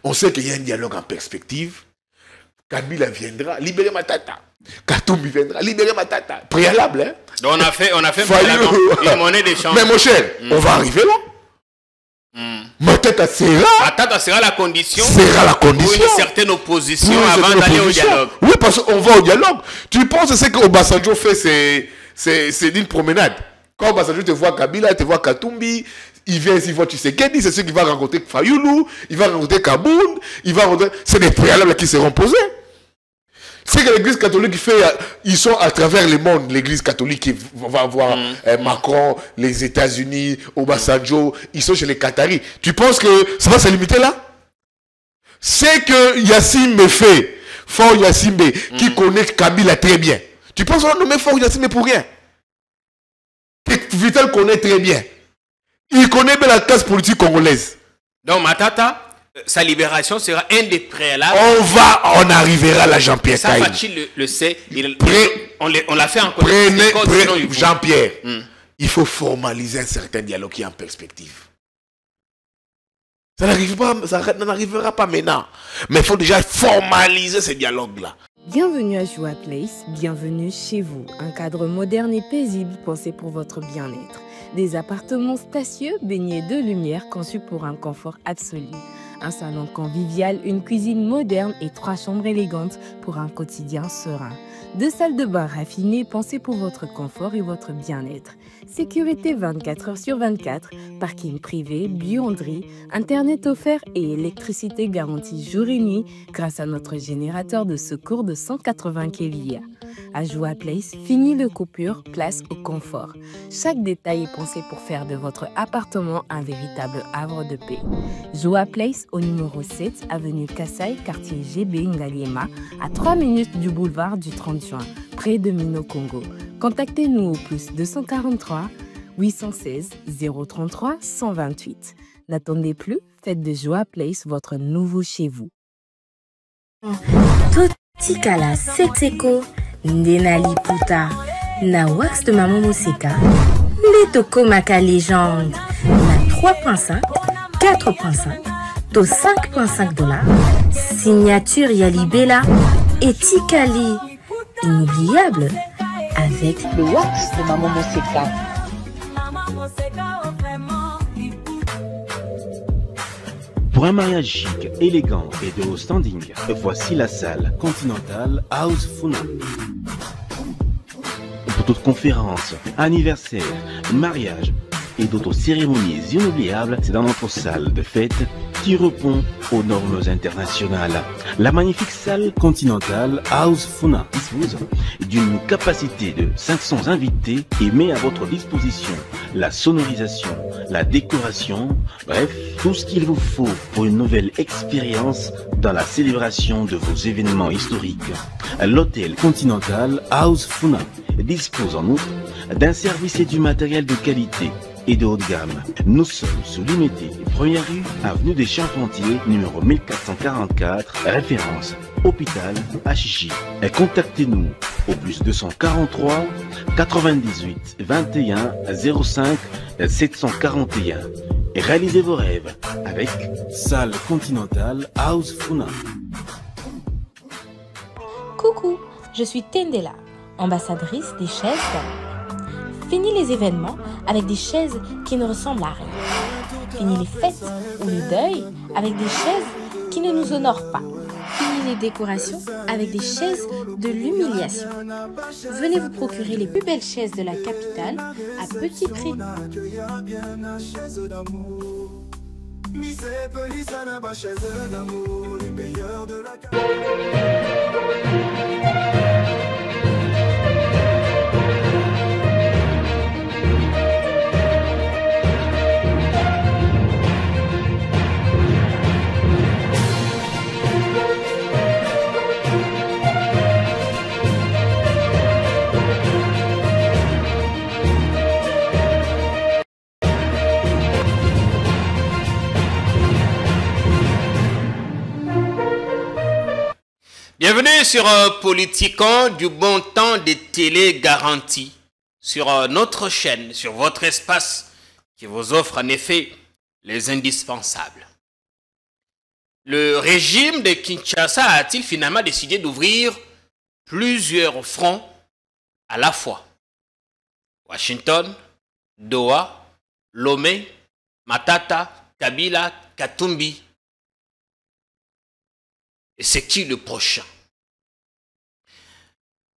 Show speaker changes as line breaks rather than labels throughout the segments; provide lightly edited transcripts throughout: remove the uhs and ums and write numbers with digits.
On sait qu'il y a un dialogue en perspective. Kabila viendra, libérer Matata. Katumbi viendra, libérer Matata. Préalable, hein?
Donc on a fait
la
monnaie d'échange.
Mais mon cher, on va arriver là. Matata
sera la condition.
Sera la condition.
Pour une certaine opposition avant d'aller au dialogue.
Oui, parce qu'on va au dialogue. Tu penses que ce que Obasanjo fait, c'est une promenade. Quand Obasanjo te voit Kabila, te voit Katumbi, il vient ici voir Tshisekedi, c'est ceux qui vont rencontrer Fayoulou, il va rencontrer Kaboun, c'est des préalables qui seront posés. C'est que l'église catholique fait, ils sont à travers le monde, l'église catholique qui va voir Macron, les États-Unis, Obasanjo, ils sont chez les Qataris. Tu penses que ça va se limiter là? C'est que Yassimbe fait, Fort Yassimbe, qui connaît Kabila très bien. Tu penses qu'on va nommer Fort Yassimbe pour rien? Que Vital connaît très bien. Il connaît bien la classe politique congolaise.
Donc Matata, sa libération sera un des préalables.
On arrivera là, Jean-Pierre.
Ça, Fachi le sait. On l'a fait en
Jean-Pierre, il faut formaliser un certain dialogue qui est en perspective. Ça n'arrivera pas maintenant. Mais il faut déjà formaliser ce dialogue-là.
Bienvenue à Joua Place, bienvenue chez vous. Un cadre moderne et paisible pensé pour votre bien-être. Des appartements spacieux baignés de lumière conçus pour un confort absolu. Un salon convivial, une cuisine moderne et 3 chambres élégantes pour un quotidien serein. 2 salles de bain raffinées pensées pour votre confort et votre bien-être. Sécurité 24 heures sur 24, parking privé, buanderie, internet offert et électricité garantie jour et nuit grâce à notre générateur de secours de 180 kVA. À Joua Place, fini le coupure, place au confort. Chaque détail est pensé pour faire de votre appartement un véritable havre de paix. Joua Place au numéro 7, avenue Kassai, quartier GB Ngaliema, à 3 minutes du boulevard du 30 juin, près de Mino Congo. Contactez-nous au plus 243 816 033 128. N'attendez plus, faites de Joua Place votre nouveau chez vous.
Totikala Setseko Ndenali Puta na wax de Maman Moseka Netoko Maka légende na 3.5 4.5 to 5.5 $, signature Yalibela et Tikali inoubliable avec le wax de Maman Moseka.
Pour un mariage chic, élégant et de haut standing, voici la salle Continental House Funa. Pour toute conférence, anniversaire, mariage et d'autres cérémonies inoubliables, c'est dans notre salle de fête qui répond aux normes internationales. La magnifique salle Continental House Funa dispose d'une capacité de 500 invités et met à votre disposition la sonorisation, la décoration, bref, tout ce qu'il vous faut pour une nouvelle expérience dans la célébration de vos événements historiques. L'hôtel Continental House Funa dispose en outre d'un service et du matériel de qualité et de haut de gamme. Nous sommes sous l'unité 1er rue, avenue des Charpentiers, numéro 1444, référence hôpital Achichi. Contactez-nous au plus 243 98 21 05 741 et réalisez vos rêves avec Salle Continental House Funa.
Coucou, je suis Tendela, ambassadrice des chaises d'amour. Fini les événements avec des chaises qui ne ressemblent à rien. Fini les fêtes ou le deuil avec des chaises qui ne nous honorent pas. Fini les décorations avec des chaises de l'humiliation. Venez vous procurer les plus belles chaises de la capitale à petit prix.
Bienvenue sur Politiquant, du bon temps des télé garanties. Sur notre chaîne, sur votre espace qui vous offre en effet les indispensables. le régime de Kinshasa a-t-il finalement décidé d'ouvrir plusieurs fronts à la fois? Washington, Doha, Lomé, Matata, Kabila, Katumbi. Et c'est qui le prochain?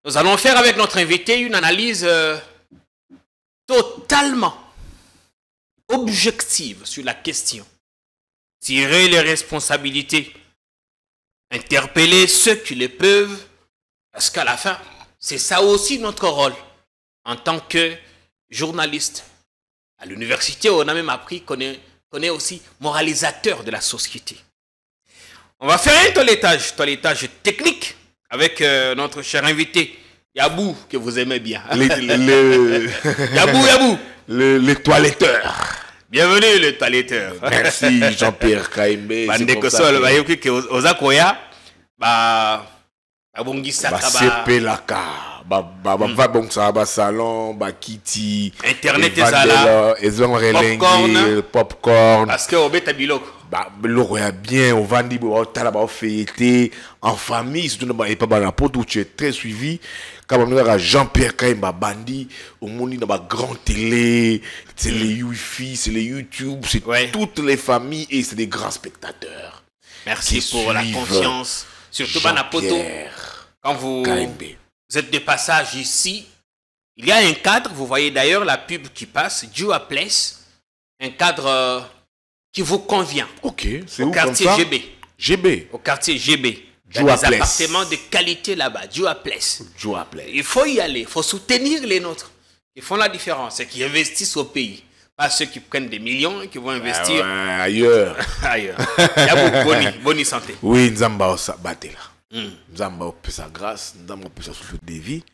Nous allons faire avec notre invité une analyse totalement objective sur la question. Tirer les responsabilités. Interpeller ceux qui le peuvent. Parce qu'à la fin, c'est ça aussi notre rôle en tant que journaliste. À l'université, on a même appris qu'on est aussi moralisateur de la société. On va faire un toilettage technique avec notre cher invité, Yabou, que vous aimez bien. Yabou.
Les toiletteurs.
Bienvenue, le toiletteur.
Merci, Jean-Pierre Kaimbe.
Bandekosol, bayoki ozakoya, babongisa
sepelaka, ba bongsa ba salon, ba kiti,
internet ezala,
popcorn.
Parce que obeta biloko.
Biloko ya bien, on vandi bo tala ba fêter en famille, surtout et pas dans n'importe où tu es très suivi. Quand on a Jean-Pierre Kaimba Bandi, au monde dans ma grande télé, c'est les Wi-Fi, c'est les YouTube, c'est toutes les familles et c'est des grands spectateurs.
Merci pour la confiance. Surtout Banapoto, quand vous êtes de passage ici, il y a un cadre, vous voyez d'ailleurs la pub qui passe, Jua Place, un cadre qui vous convient.
Ok, c'est
au
où
quartier
comme ça?
GB. Au quartier GB. Il y a des appartements de qualité là-bas, Jua Place. Il faut y aller, il faut soutenir les nôtres. Ils font la différence, c'est qu'ils investissent au pays. Pas ceux qui prennent des millions et qui vont investir
ailleurs.
Ailleurs. Il y a beaucoup bonne santé.
Oui, Nzamba osa batela. Nzamba opé sa grâce, Nzamba opé sa souffle de vie,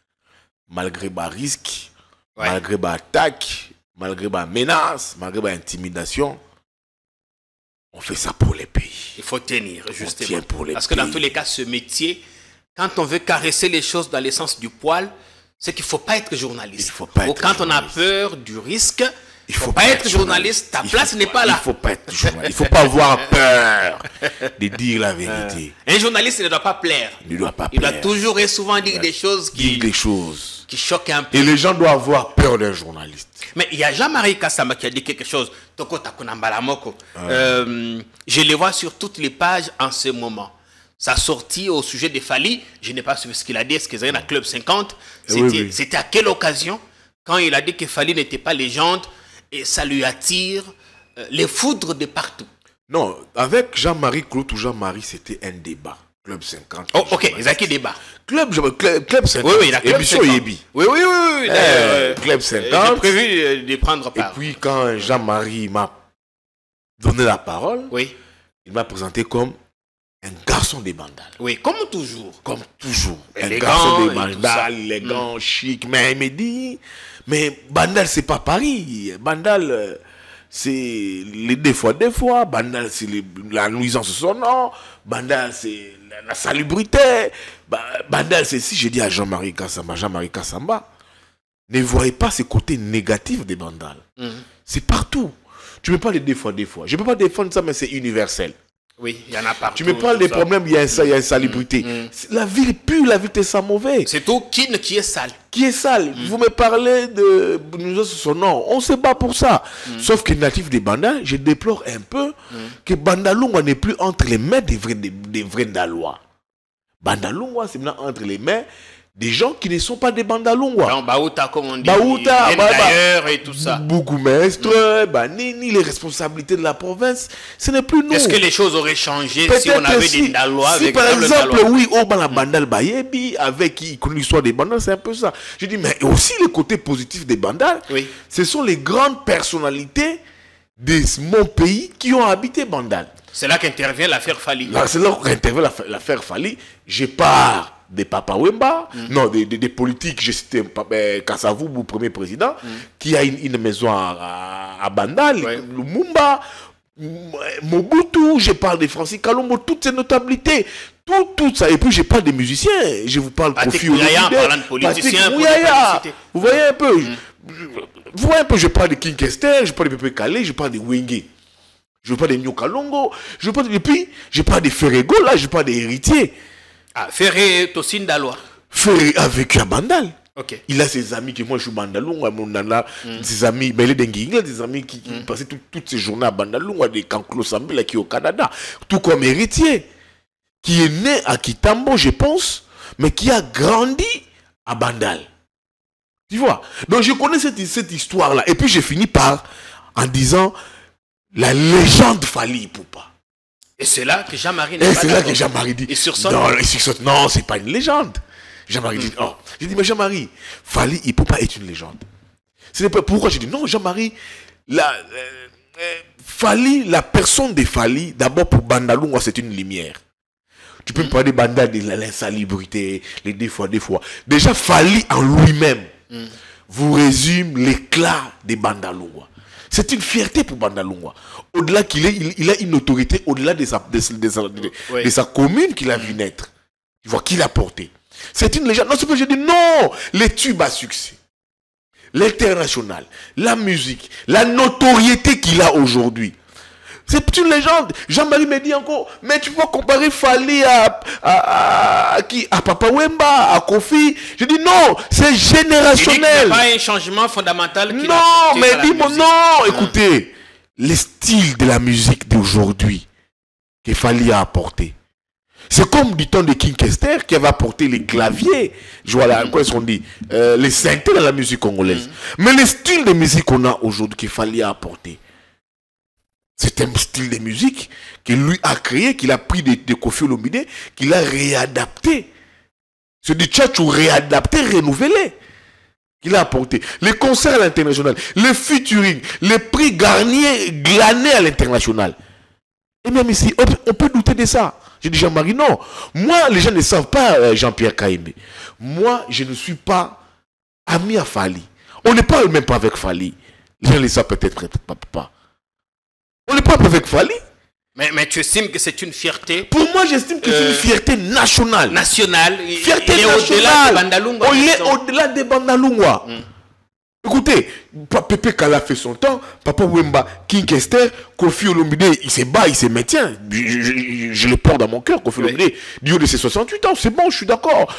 malgré ma risque, malgré ma attaque, malgré ma menace, malgré ma intimidation. On fait ça pour les pays.
Il faut tenir, justement. Parce
que
dans tous les cas, ce métier, quand on veut caresser les choses dans le sens du poil, c'est qu'il ne faut pas être journaliste. Ou quand on a peur du risque, il ne faut pas être journaliste. Ta place n'est pas là.
Il ne faut pas être journaliste. Il ne faut pas avoir peur de dire la vérité.
Un journaliste ne doit pas plaire.
Il ne doit pas
plaire. Il doit toujours et souvent dire des choses qui choquent un peu.
Et les gens doivent avoir peur d'un journaliste.
Mais il y a Jean-Marie Kassama qui a dit quelque chose. Je le vois sur toutes les pages en ce moment. Sa sortie au sujet de Fali, je n'ai pas su ce qu'il a dit, est-ce qu'il y a un Club 50? C'était à quelle occasion? Quand il a dit que Fali n'était pas légende, et ça lui attire les foudres de partout.
Non, avec Jean-Marie Claude ou Jean-Marie, c'était un débat. Club 50.
Oh, ok, ils ont qui débat?
Club 50.
Oui, la Club 50.
Yebi.
Oui.
Club 50.
J'ai prévu de prendre part.
Et puis, quand Jean-Marie m'a donné la parole, il m'a présenté comme un garçon des bandales.
Oui, comme toujours.
Comme toujours.
Élégant,
un garçon des bandales, élégant, chic. Mais il me dit, mais Bandal, c'est pas Paris. Bandal, c'est les des fois. Bandal, c'est la nuisance sonore. Bandal, c'est la salubrité. Bandal, c'est si j'ai dit à Jean-Marie Kassamba, ne voyez pas ce côté négatif des Bandal. C'est partout. Tu me parles des fois. Je ne peux pas défendre ça, mais c'est universel.
Oui, il y en a partout.
Tu me parles des problèmes, il y a une salubrité. La ville pue, la ville te sent mauvais.
C'est tout qui est sale.
Qui est sale. Vous me parlez de nous son nom. On se bat pour ça. Sauf que natif des Bandal, je déplore un peu que Bandalungwa n'est plus entre les mains des vrais Ndalois. Bandalungwa, c'est maintenant entre les mains des gens qui ne sont pas des Bandalungwa.
Baouta, comme on dit.
Baouta,
d'ailleurs et tout ça.
Bougumestre, ni les responsabilités de la province, ce n'est plus nous.
Est-ce que les choses auraient changé si on avait des Ndalois avec
par exemple, oui, la Bandal Bayebi, avec qui connaît l'histoire des Bandal, c'est un peu ça. Je dis, mais aussi les côtés positifs des Bandal, ce sont les grandes personnalités de mon pays qui ont habité Bandal.
C'est là qu'intervient l'affaire Fali.
C'est là qu'intervient l'affaire Fali. Je pars des Papa Wemba, non, des politiques, j'ai cité Kassavoubou, premier président, qui a une maison à Bandal, Lumumba, Mobutu, je parle des Francis Kalombo, toutes ces notabilités, tout ça. Et puis je parle des musiciens, je vous parle
Kofi Olomide, parlant de politiciens,
vous voyez un peu, je parle de King Kester, je parle de Pepe Kale, je parle de Wenge. Je veux pas des Nyokalongo. Je veux pas de... Et puis, j'ai pas des Ferrego là, j'ai pas des héritiers.
Ah, Ferré est aussi Ndalois.
Ferré a vécu à Bandal.
Ok.
Il a ses amis qui, moi je suis Bandalunga, mon nana, ses amis, mais il est dengue, il a des amis qui passaient toutes ces journées à Bandalunga, des Kanklo Sambela qui est au Canada, tout comme héritier, qui est né à Kitambo, je pense, mais qui a grandi à Bandal. Tu vois? Donc je connais cette histoire-là. Et puis j'ai fini en disant la légende Fally Ipupa.
Et c'est là que Jean-Marie
Et c'est là que Jean-Marie dit.
Et sur ça,
non, c'est pas une légende. Jean-Marie dit, oh. J'ai dit, mais Jean-Marie, Fally Ipupa est une légende. Pourquoi j'ai dit, non, Jean-Marie, Fally, la personne de Fally, d'abord pour Bandalunga, c'est une lumière. Tu peux me parler de Bandal, de l'insalubrité, les des fois. Déjà, Fally en lui-même vous résume l'éclat des Bandalunga. C'est une fierté pour Bandalunga. Au-delà il a une autorité, au-delà de sa commune qu'il a vu naître. Tu vois, qu'il a porté. C'est une légende. Non, c'est pas je dis non. Les tubes à succès, l'international, la musique, la notoriété qu'il a aujourd'hui. C'est une légende. Jean-Marie me dit encore, mais tu peux comparer Fally à Papa Wemba, à Kofi. Je dis non, c'est générationnel.
Il n'y a pas un changement fondamental.
Non, mais dis-moi non. Écoutez, les styles de la musique d'aujourd'hui que Fally a apporté. C'est comme du temps de King Kester qui avait apporté les claviers, quoi est-ce qu'on dit, les synthés dans la musique congolaise. Mais les styles de musique qu'on a aujourd'hui qu'il fallait apporter, c'est un style de musique qu'il lui a créé, qu'il a pris de Koffi Olomide, qu'il a réadapté. C'est du tchatchou réadapté, renouvelé, qu'il a apporté. Les concerts à l'international, les featuring, les prix Garnier glanés à l'international. Et même ici, on peut douter de ça. J'ai dit Jean-Marie, non. Moi, les gens ne savent pas Jean-Pierre Kaïmé. Moi, je ne suis pas ami à Fally. On ne parle même pas avec Fally. Les gens ne le savent peut-être pas. On ne parle pas avec Fally.
Mais tu estimes que c'est une fierté?
Pour moi, j'estime que c'est une fierté nationale.
Nationale.
Fierté
il est
nationale.
Au-delà des Bandalunga.
On est au-delà des Bandalunga. Écoutez, Pépé Kala fait son temps, Papa Wemba, King Kester, Koffi Olomide, il se bat, il se maintient. Je le porte dans mon cœur, Koffi Olomide, du haut de ses 68 ans, c'est bon, je suis d'accord.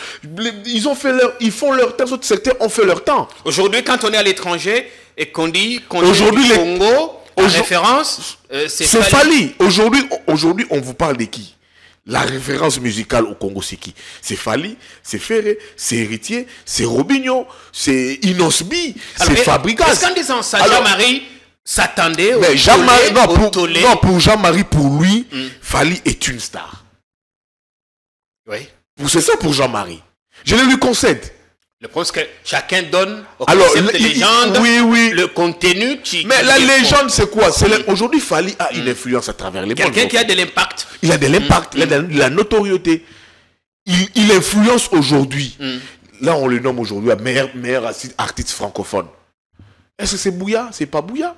Ils font leur temps, d'autres secteurs ont fait leur temps.
Aujourd'hui, quand on est à l'étranger et qu'on dit
aujourd'hui,
Congo, en référence, c'est
Fally. Aujourd'hui, on vous parle de qui? La référence musicale au Congo, c'est qui? C'est Fally, c'est Ferré, c'est Héritier, c'est Robinho, c'est Inosbi, c'est Fabregas.
Est-ce qu'en disant ça, Jean-Marie s'attendait au
tollé? Non, pour Jean-Marie, pour lui, Fally est une star.
Oui.
C'est ça pour Jean-Marie. Je le lui concède.
Le problème, c'est que chacun donne au concept de légende le contenu qui...
Mais la légende, c'est quoi? Aujourd'hui, Fally a une influence à travers les mondes.
Quelqu'un qui a de l'impact.
Il a de l'impact, il a de la notoriété. Il influence aujourd'hui. Là, on le nomme aujourd'hui meilleur artiste francophone. Est-ce que c'est Bouya? C'est pas Bouya.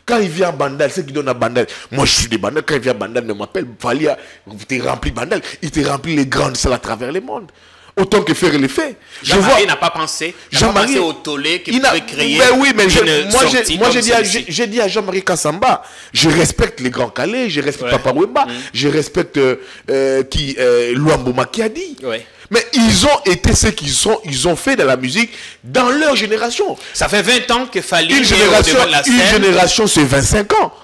Quand il vient à Bandal, c'est qui donne à Bandal. Moi, je suis de Bandal. Quand il vient à Bandal, il m'appelle Fally. Il te remplit Bandal. Il te remplit les grandes salles à travers le monde. Autant que faire le fait.
Jean-Marie n'a pas pensé. Jean-Marie au tollé qui pourrait créer.
Ben oui, mais moi j'ai dit à Jean-Marie Kassamba, je respecte les grands Calais, je respecte Papa Wemba, je respecte Luambo Makiadi. Mais ils ont été ce qu'ils ont fait dans la musique dans leur génération.
Ça fait 20 ans que Fally
une génération, c'est 25 ans.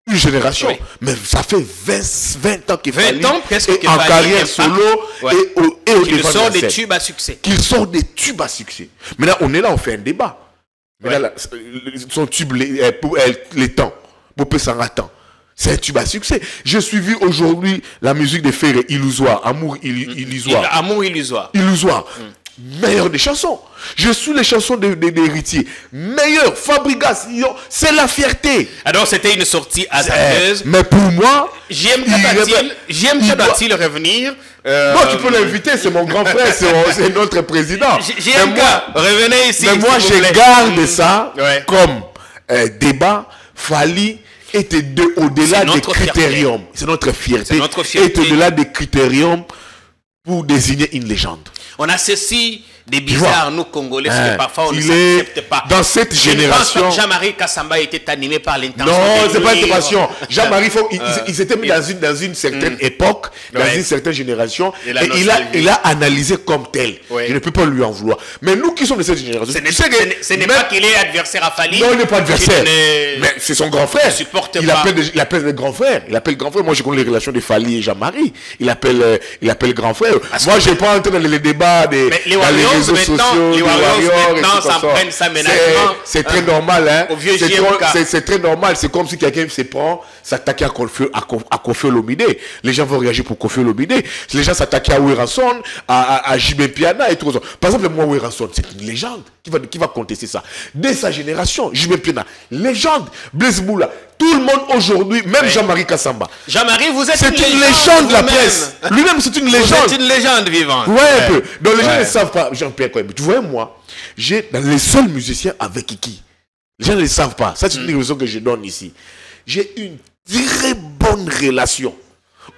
Une génération. Mais ça fait 20 ans qu'il Fally est en carrière solo et au
qu'il sort des tubes à succès.
Qu'il sort des tubes à succès. Mais là, on est là, on fait un débat. Mais là, son tube, les temps, Bopé Sangatan, c'est un tube à succès. J'ai suivi aujourd'hui la musique de Ferré, Illusoire, Amour illusoire.
Amour illusoire.
Illusoire. Meilleure des chansons. Je suis les chansons d'Héritier. Meilleur, Fabregas, c'est la fierté.
Alors c'était une sortie hasardeuse.
Mais pour moi,
JMK doit-il revenir?
Non, tu peux l'inviter, c'est mon grand frère, c'est notre président.
JMK, revenez ici.
Mais moi, je garde ça comme débat. Fally était au-delà des critériums. C'est notre fierté.
C'est notre fierté.
Est au-delà des critériums pour désigner une légende.
On a ceci des bizarres, nous Congolais, parce que parfois on ne
il est
s'accepte pas.
dans cette génération.
Jean-Marie Kassamba était animé par l'intention.
Non, c'est pas une
nuire.
intention. Jean-Marie, il s'était mis dans une certaine époque, dans
Ouais.
une certaine génération,
Et la
et il a analysé comme tel.
Ouais.
Je ne peux pas lui en vouloir. Mais nous qui sommes de cette génération,
Ce n'est pas qu'il est adversaire à Fali.
non, il n'est pas adversaire.
qu'il ne-
Mais c'est son grand frère.
supporte
Il
pas.
appelle le grand frère. Il appelle grand frère. Moi, je connais les relations de Fali et Jean-Marie. Il appelle grand frère. Moi, je n'ai pas entré dans les débats des
Mais les
dans
Warriors,
réseaux
maintenant,
sociaux,
les
des
Warriors,
et
maintenant,
tout
s'en
ça.
prennent ça ménagement.
C'est très normal, hein.
Au vieux
C'est
JMK.
c'est très normal. C'est comme si quelqu'un se prend, s'attaquer à Kofi Olomide. Les gens vont réagir pour Kofi Olomide. Les gens s'attaquent à Werrason, à Jimé Piana et tout ça. Par exemple, moi, Werrason, c'est une légende. Qui va contester ça? Dès sa génération, Jimé Piana, légende. Blaise Boula. Tout le monde aujourd'hui, même Jean-Marie Kassamba.
Jean-Marie, vous êtes
C'est une légende de la
vous-même.
presse. Lui-même, c'est une
Vous
légende.
êtes une légende vivante.
Ouais, un peu. Donc les gens
Ouais.
ne savent pas. Jean-Pierre Cohen. Tu vois, moi, j'ai dans les seuls musiciens avec qui les gens ne le savent pas. Ça, c'est une raison que je donne ici. J'ai une très bonne relation.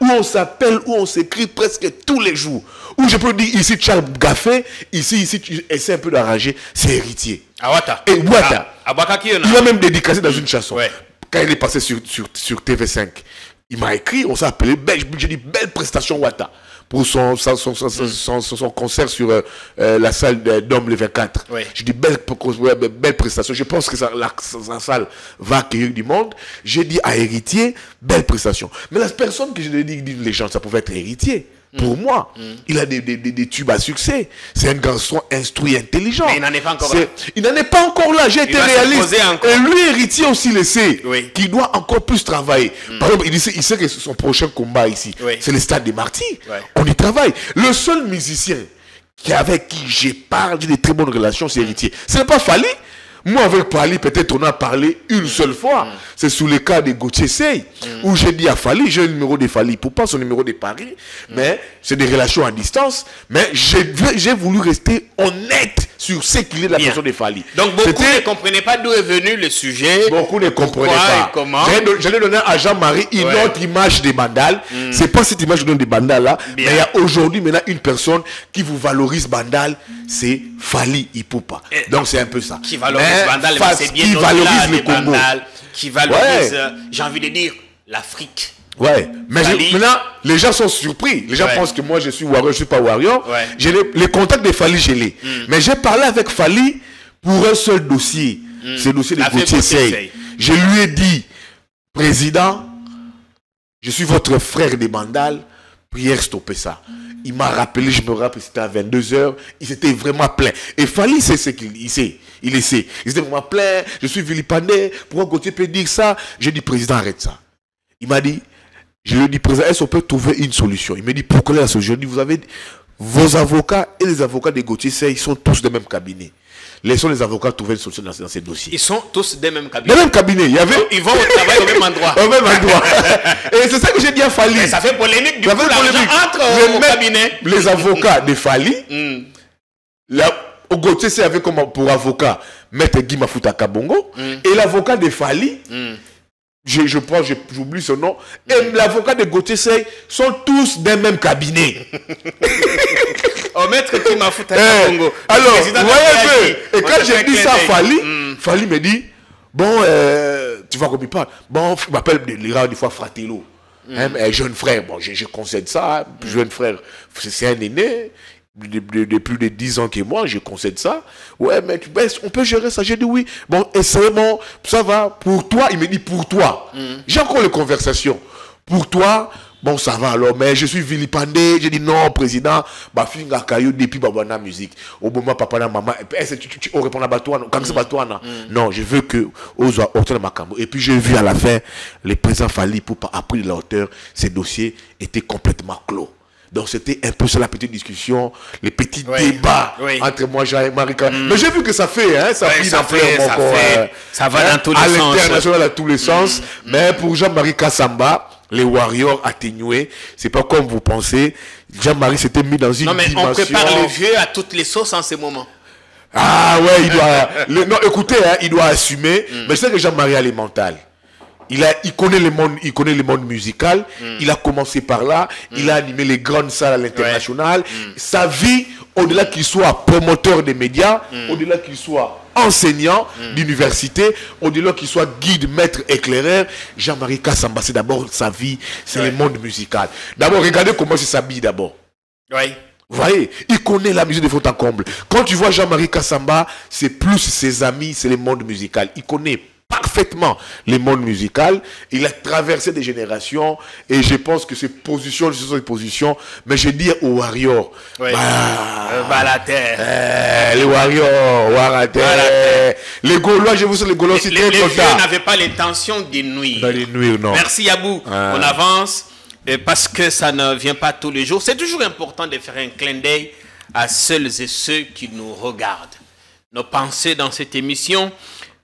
Où on s'appelle, où on s'écrit presque tous les jours. Où je peux dire ici, Charles Gaffé, ici, tu essaies un peu d'arranger, c'est Héritier.
Awata.
Et Ouata.
Abakaki,
Il m'a même dédicacé dans une chanson.
Ouais.
Quand il est passé sur TV5, il m'a écrit, on s'est appelé, j'ai dit belle prestation Ouata pour son concert sur la salle d'Homme le 24.
Ouais.
J'ai dit belle prestation. Je pense que sa salle va accueillir du monde. J'ai dit à Héritier, belle prestation. Mais la personne que je lui ai dit d'une légende, ça pouvait être Héritier. Pour moi, il a des tubes à succès. C'est un garçon instruit, intelligent.
Mais il n'en est pas encore là.
Il n'en est pas encore là. J'ai été
doit se
réaliste.
poser encore.
Et lui, Héritier aussi le sait.
Oui.
Qu'il doit encore plus travailler. Par exemple, il sait que son prochain combat ici,
Oui.
c'est le Stade des Martyrs.
Ouais.
On y travaille. Le seul musicien avec qui j'ai parlé de très bonnes relations, c'est Héritier. Ce n'est pas Fali. Moi, avec Fali, peut-être on a parlé une seule fois. C'est sous le cas de Gauthier Sey, où j'ai dit à Fali, j'ai le numéro de Fali, pour pas son numéro de Paris, mais c'est des relations à distance. Mais j'ai voulu rester honnête sur ce qu'il est de la
Bien.
personne de Fali.
Donc beaucoup
C'était-
ne comprenaient pas d'où est venu le sujet.
Beaucoup ne comprenaient
pourquoi
pas.
et comment.
J'allais donner à Jean-Marie une
Ouais.
autre image des Bandal. C'est pas cette image que je donne des Bandal là,
Bien.
mais il y a aujourd'hui maintenant une personne qui vous valorise Bandal, c'est Fali Ipupa. Donc c'est un peu ça.
Qui valorise
Mais
Bandal, mais
face
c'est bien
qui
au-delà
valorise
des
le Congo.
Bandal, qui valorise,
Ouais.
j'ai envie de dire, l'Afrique.
Ouais, mais
Fali.
maintenant, les gens sont surpris. Les gens
Ouais.
pensent que moi je suis Warrior, je suis pas Warrior.
Ouais.
J'ai les contacts de Fali, je l'ai. Mais j'ai parlé avec Fali pour un seul dossier. C'est le dossier de
L'affaire
Gauthier
Gauthier
Sey.
Sey.
Je lui ai dit, Président, je suis votre frère des Bandal, prière stopper ça. Il m'a rappelé, je me rappelle, c'était à 22h, il s'était vraiment plaint. Et Fali, c'est ce qu'il sait. Il le sait. Il s'était vraiment plaint, je suis vilipendé, pourquoi Gauthier peut dire ça? J'ai dit, Président, arrête ça. Il m'a dit, je lui ai dit, Président, est-ce qu'on peut trouver une solution? Il m'a dit, pourquoi la solution? Je lui ai dit, vous avez vos avocats et les avocats de Gauthier Sey, ils sont tous des mêmes cabinets. Laissons les avocats trouver une solution dans ces dossiers.
Ils sont tous des mêmes cabinets.
Des mêmes cabinets, il y avait...
Ils vont au travail au même endroit.
Au même endroit. Et c'est ça que j'ai dit à Fali.
Et ça fait polémique, du
Ça
coup,
fait
l'argent
polémique.
entre au
mecs,
cabinet.
Les avocats de Fali, au Gauthier Sey avait comme pour avocat Maître Guy Mafuta Kabongo, et l'avocat de Fali, j'oublie son nom, et l'avocat de Gauthier Sey sont tous d'un même cabinet.
Au maître qui m'a foutu
Eh,
à Congo.
alors, vous voyez un peu. Et quand j'ai dit ça à Fali, Fali me dit, bon, tu vois comme il parle. Bon, il m'appelle des fois Fratello. Hein, jeune frère, bon, je concède ça. Jeune frère, c'est un aîné. De plus de 10 ans que moi, je concède ça. Ouais, mais on peut gérer ça. J'ai dit oui. Bon, et c'est bon, ça va. Pour toi, il me dit pour toi. J'ai encore les conversations. Pour toi, bon, ça va alors. Mais je suis vilipendé. J'ai dit non, président. Bah, finga kayo depuis babana musique. Au moment papa na maman. On répond à Batouana. Quand c'est Batouana. Non, je veux que Ozoa hauteur ma cambo. Et puis j'ai vu à la fin, le président Fali pour pas appris de la hauteur, ces dossiers étaient complètement clos. Donc c'était un peu ça la petite discussion, les petits débats entre moi, Jean et Marie. Mais j'ai vu que ça fait, hein, ça fait
ça va dans tous les sens.
À l'international, à tous les sens. Mais pour Jean-Marie Kassamba, les Warriors atténués, c'est pas comme vous pensez. Jean-Marie s'était mis dans une dimension...
Non, mais on prépare le vieux à toutes les sauces en ce moment.
Ah ouais, il doit... non, écoutez, hein, il doit assumer. Mais je sais que Jean-Marie a les mentales. Il connaît le monde musical. Il a commencé par là. Il a animé les grandes salles à l'international. Sa vie au-delà qu'il soit promoteur des médias, au-delà qu'il soit enseignant d'université, au-delà qu'il soit guide, maître, éclaireur, Jean-Marie Kassamba, c'est d'abord sa vie, c'est le monde musical. D'abord, regardez comment il s'habille d'abord.
Oui.
Vous voyez, il connaît la musique de fond en comble. Quand tu vois Jean-Marie Kassamba, c'est plus ses amis, c'est le monde musical. Il connaît parfaitement le monde musical. Il a traversé des générations et je pense que ses positions, ce sont des positions. Mais je dis aux Warriors,
Oui. Va la terre.
les Warriors, la terre. Les Gaulois, je vous sais, les Gaulois aussi
Les vieux n'avaient pas l'intention de nuire.
Dans les nuire, non.
Merci Yabou. On avance. Parce que ça ne vient pas tous les jours. C'est toujours important de faire un clin d'œil à celles et ceux qui nous regardent. Nos pensées dans cette émission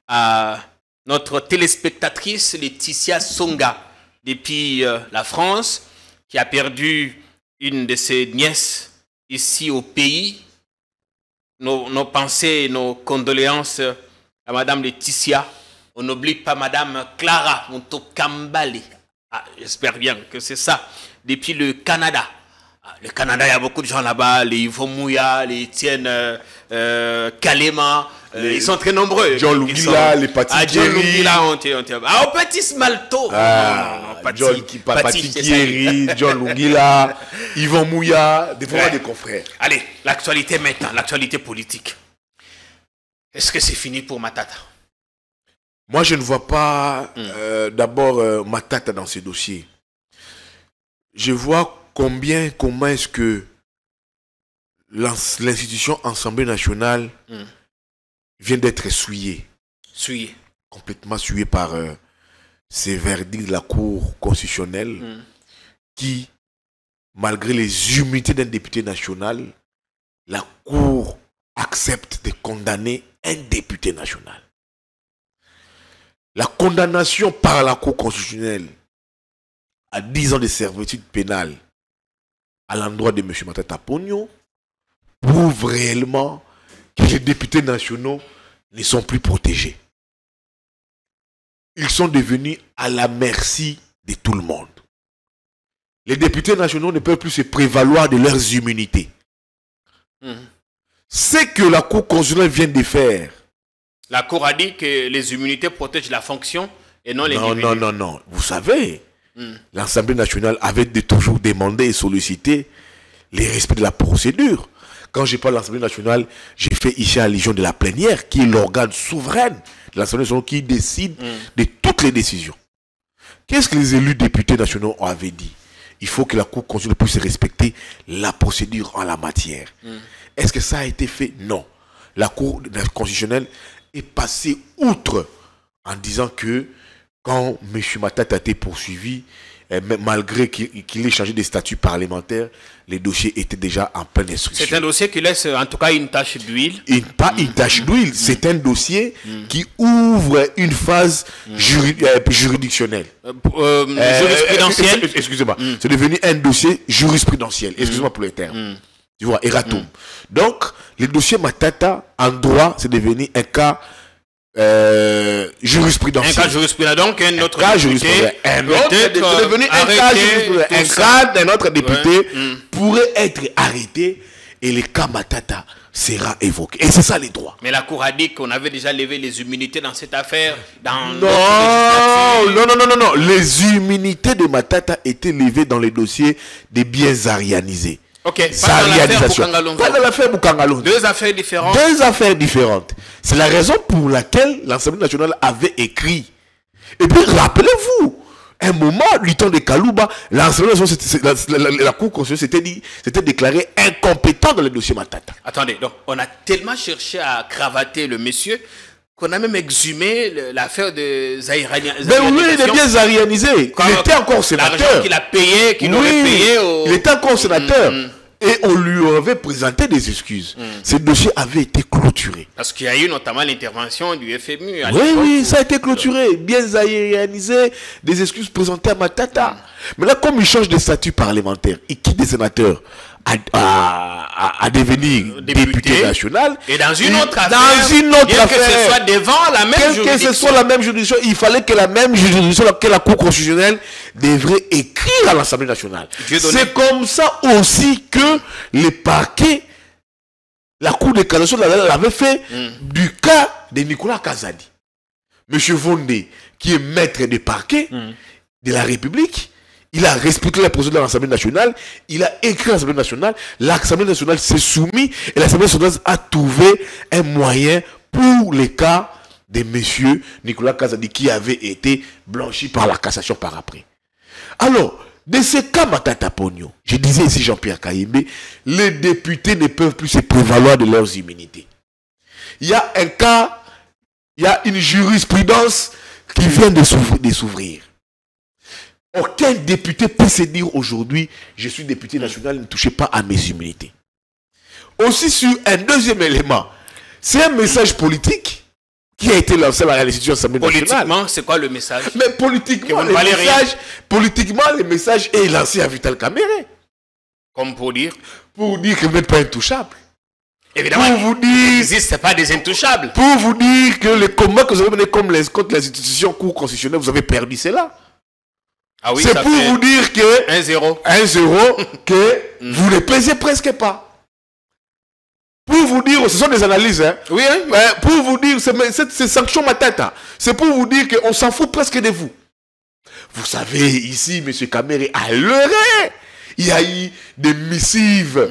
à notre téléspectatrice Laetitia Songa, depuis la France, qui a perdu une de ses nièces ici au pays. Nos pensées et nos condoléances à Madame Laetitia. On n'oublie pas Madame Clara Montokambale. J'espère bien que c'est ça. Depuis le Canada. Le Canada, il y a beaucoup de gens là-bas. Les Yvon Mouya, les Étienne Kalema. Ils sont très nombreux.
John Lungila, les Pati
John Lungila, au Petit Smalto.
Pati Kieri, John Lungila, Yvon Mouya, des confrères.
Allez, l'actualité maintenant, l'actualité politique. Est-ce que c'est fini pour Matata?
Moi, je ne vois pas d'abord Matata dans ces dossiers. Je vois comment est-ce que l'institution Assemblée nationale vient d'être souillée. Complètement souillée par ces verdicts de la Cour constitutionnelle qui, malgré les immunités d'un député national, la Cour accepte de condamner un député national. La condamnation par la Cour constitutionnelle à 10 ans de servitude pénale à l'endroit de M. Matata Ponyo prouve réellement que les députés nationaux ne sont plus protégés. Ils sont devenus à la merci de tout le monde. Les députés nationaux ne peuvent plus se prévaloir de leurs immunités. Ce que la Cour constitutionnelle vient de faire.
La Cour a dit que les immunités protègent la fonction et non les individus.
Non. Vous savez, l'Assemblée nationale avait toujours demandé et sollicité les respects de la procédure. Quand je parle de l'Assemblée nationale, j'ai fait ici allusion de la plénière, qui est l'organe souverain de l'Assemblée nationale qui décide de toutes les décisions. Qu'est-ce que les élus députés nationaux avaient dit? Il faut que la Cour constitutionnelle puisse respecter la procédure en la matière. Est-ce que ça a été fait? Non. La Cour constitutionnelle est passée outre en disant que quand M. Matata a été poursuivi, malgré qu'il ait changé de statut parlementaire, les dossiers étaient déjà en pleine instruction.
C'est un dossier qui laisse en tout cas une tache d'huile.
Pas une tache d'huile, c'est un dossier qui ouvre une phase juridictionnelle.
Jurisprudentielle.
Excusez-moi, c'est devenu un dossier jurisprudentiel. Excusez-moi pour les termes. Tu vois, erratum. Donc, le dossier Matata, en droit, c'est devenu un cas jurisprudentiel.
Un cas jurisprudentiel, donc un autre
cas
député.
C'est devenu un cas jurisprudentiel. Un cas d'un autre député pourrait être arrêté et le cas Matata sera évoqué. Et c'est ça les droits.
Mais la Cour a dit qu'on avait déjà levé les immunités dans cette affaire.
Non. Les immunités de Matata étaient levées dans les dossiers des biens arianisés.
Ok, pas dans l'affaire Boukangalonde. Deux affaires différentes.
Deux affaires différentes. C'est la raison pour laquelle l'Assemblée nationale avait écrit. Et puis, rappelez-vous, un moment, du temps de Kalouba, l'Assemblée nationale, la Cour constitutionnelle s'était déclarée incompétent dans le dossier Matata.
Attendez, donc, on a tellement cherché à cravater le monsieur qu'on a même exhumé l'affaire de Zahirani.
Mais oui, il est bien zahirianisé. Il était encore sénateur.
L'argent qu'il a payé, qu'il aurait payé
il était encore sénateur. Et on lui avait présenté des excuses. Ce dossier avait été clôturé.
Parce qu'il y a eu notamment l'intervention du FMU.
Oui, ça a été clôturé. Bien zahirianisé, des excuses présentées à Matata. Mais là, comme il change de statut parlementaire, il quitte des sénateurs à devenir député national.
Et dans une autre affaire, que ce soit devant la même juridiction.
Que ce soit la même juridiction, il fallait que la même juridiction, que la Cour constitutionnelle devrait écrire à l'Assemblée nationale. C'est comme ça aussi que les parquets La Cour de cassation l'avait fait du cas de Nicolas Kazadi. Monsieur Vondé, qui est maître de parquet de la République, il a respecté la procédure de l'Assemblée nationale, il a écrit à l'Assemblée nationale, l'Assemblée nationale s'est soumise et l'Assemblée nationale a trouvé un moyen pour les cas de monsieur Nicolas Kazadi qui avait été blanchi par la cassation par après. Alors, de ces cas Matata Pogno, je disais ici Jean-Pierre Kayembe, les députés ne peuvent plus se prévaloir de leurs immunités. Il y a un cas, il y a une jurisprudence qui vient de s'ouvrir. Aucun député peut se dire aujourd'hui, je suis député national, ne touchez pas à mes immunités. Aussi sur un deuxième élément, c'est un message politique qui a été lancé à l'institution de l'Assemblée nationale.
Politiquement, c'est quoi le message?
Mais politiquement, le message est lancé à Vital Kamerhe.
Comme pour dire?
Pour dire que vous n'êtes pas intouchable.
Évidemment,
pour vous dire,
c'est pas des intouchables.
Pour vous dire que le combat que vous avez mené contre l'institution Cour constitutionnelle, vous avez perdu cela.
Ah oui,
c'est pour vous dire que
1-0.
1-0 que vous ne pesez presque pas. Pour vous dire, ce sont des analyses, hein.
Oui, hein?
Pour vous dire, c'est sanction Matata. C'est pour vous dire qu'on s'en fout presque de vous. Vous savez, ici, M. Kamerhe a leurré. Il y a eu des missives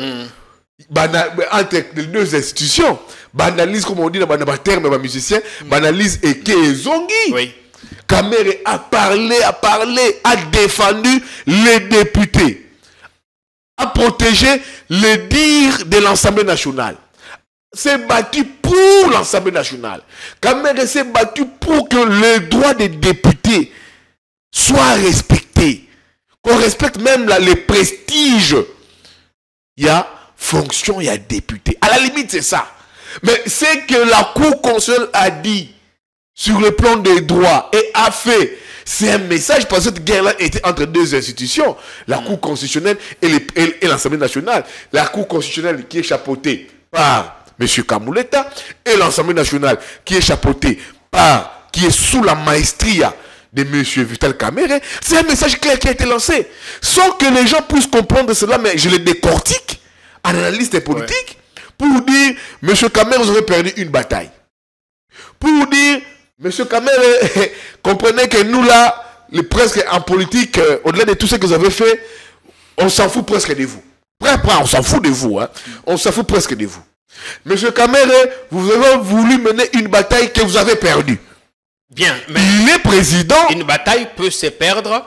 entre les deux institutions. Banalise, comme on dit dans le terme de musicien, banalise et Kezongi.
Oui.
Kamerhe a parlé, a défendu les députés, a protégé les dires de l'Assemblée nationale. S'est battu pour l'Assemblée nationale. Kamerhe s'est battu pour que les droits des députés soient respectés. Qu'on respecte même les prestiges. Il y a fonction, il y a député. À la limite, c'est ça. Mais c'est que la Cour constitutionnelle a dit sur le plan des droits et a fait. C'est un message parce que cette guerre-là était entre deux institutions. La Cour constitutionnelle et l'Assemblée nationale. La Cour constitutionnelle qui est chapeautée par M. Kamuleta et l'Assemblée nationale qui est chapeautée par, qui est sous la maestria de M. Vital Kamerhe. C'est un message clair qui a été lancé. Sans que les gens puissent comprendre cela, mais je les décortique en analyste politique pour dire, M. Kamerhe, vous avez perdu une bataille. Pour dire, M. Kamerhe, comprenez que nous là, presque en politique, au-delà de tout ce que vous avez fait, on s'en fout presque de vous. On s'en fout de vous. Hein. On s'en fout presque de vous. M. Kamerhe, vous avez voulu mener une bataille que vous avez perdue.
Bien, mais
il est président.
Une bataille peut se perdre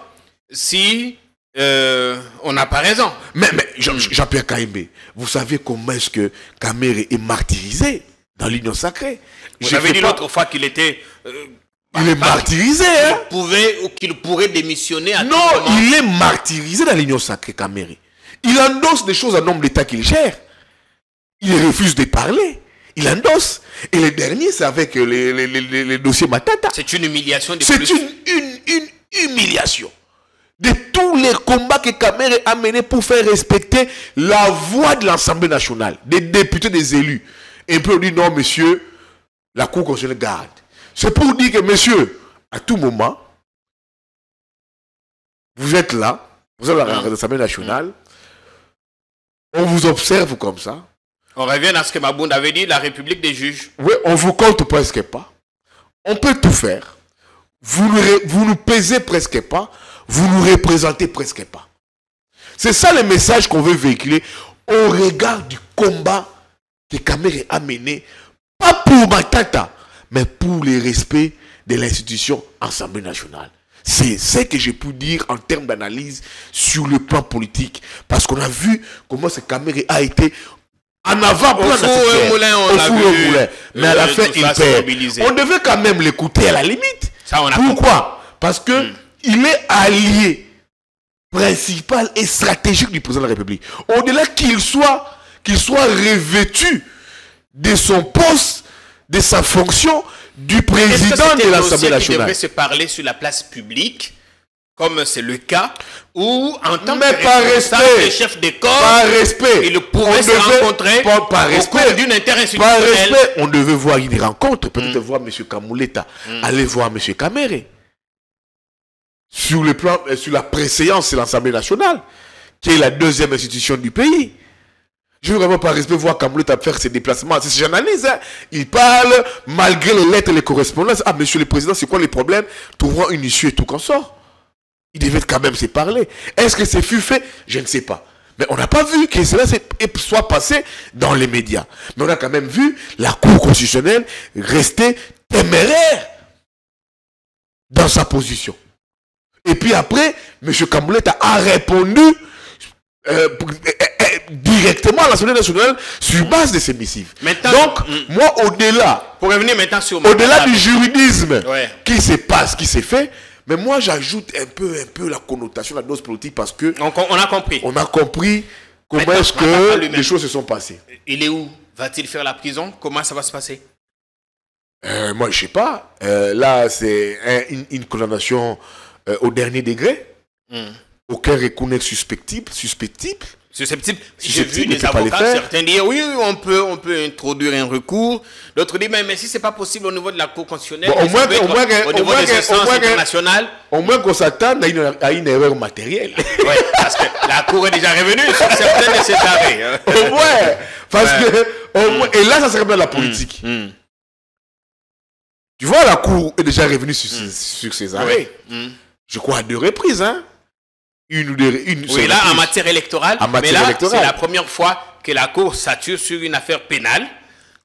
si on n'a pas raison.
Mais Jean-Pierre Kayembe, vous savez comment est-ce que Kamerhe est martyrisé dans l'Union sacrée?
Vous avez dit l'autre fois qu'il était...
il est martyrisé, hein?
Qu'il pourrait démissionner à
non, il est martyrisé dans l'Union sacrée, Kamerhe. Il endosse des choses en nombre d'État qu'il gère. Il refuse de parler. Il endosse. Et le dernier, c'est avec les dossiers Matata.
C'est une humiliation de
plus. C'est une humiliation. De tous les combats que Kamerhe a menés pour faire respecter la voix de l'Assemblée nationale, des députés, des élus. Et puis on dit non, monsieur, la Cour constitutionnelle garde. C'est pour dire que, monsieur, à tout moment, vous êtes là, vous êtes à l'Assemblée nationale, on vous observe comme ça.
On revient à ce que Mabound avait dit, la République des juges.
Oui, on vous compte presque pas. On peut tout faire. Vous nous pesez presque pas. Vous nous représentez presque pas. C'est ça le message qu'on veut véhiculer au regard du combat que Kamerhe a mené. Pas pour Matata, mais pour le respect de l'institution Assemblée nationale. C'est ce que j'ai pu dire en termes d'analyse sur le plan politique. Parce qu'on a vu comment ce Kamerhe a été en avant-plan de cette guerre. Mais à la fin, il perd. On devait quand même l'écouter à la limite.
Ça, on a
Pourquoi? Parce que il est allié principal et stratégique du président de la République. Au-delà qu'il soit revêtu de son poste, de sa fonction, du président de l'Assemblée nationale.
Il devrait se parler sur la place publique, comme c'est le cas, ou en tant
que
chef de corps,
par respect,
il pourrait se rencontrer au cours d'une interinstitutionnelle.
Par respect, on devait voir une rencontre, peut-être voir M. Kamuleta, aller voir M. Kamerhe. Sur le plan, sur la préséance de l'Assemblée nationale, qui est la deuxième institution du pays. Je veux vraiment par respect voir Kamboulé faire ses déplacements. C'est ce que j'analyse. Hein. Il parle malgré les lettres et les correspondances. Ah, monsieur le président, c'est quoi les problèmes? Trouvons une issue et tout qu'on sort. Il devait quand même se parler. Est-ce que c'est fut fait? Je ne sais pas. Mais on n'a pas vu que cela soit passé dans les médias. Mais on a quand même vu la Cour constitutionnelle rester téméraire dans sa position. Et puis après, M. Kamboulé a répondu directement à l'Assemblée nationale sur base de ces missives.
Maintenant,
donc, moi, au-delà,
pour revenir maintenant sur
au-delà du juridisme qui se passe, qui s'est fait, mais moi, j'ajoute un peu la connotation, la dose politique, parce que
on a compris.
On a compris comment est-ce que les choses se sont passées.
Il est où? Va-t-il faire la prison? Comment ça va se passer?
Moi, je ne sais pas. Là, c'est une condamnation au dernier degré. Aucun reconnaît susceptible.
J'ai vu des avocats, certains dire oui, on peut introduire un recours. D'autres disent mais si c'est pas possible au niveau de la Cour constitutionnelle,
bon,
au niveau des instances internationales.
Au moins qu'on s'attende à une erreur matérielle.
Oui, parce que la Cour est déjà revenue sur certains de ces arrêts.
Au moins, parce que et là ça serait bien la politique. Tu vois, la Cour est déjà revenue sur ces arrêts. Je crois à 2 reprises, hein.
Oui, là, en matière électorale, c'est la première fois que la Cour sature sur une affaire pénale.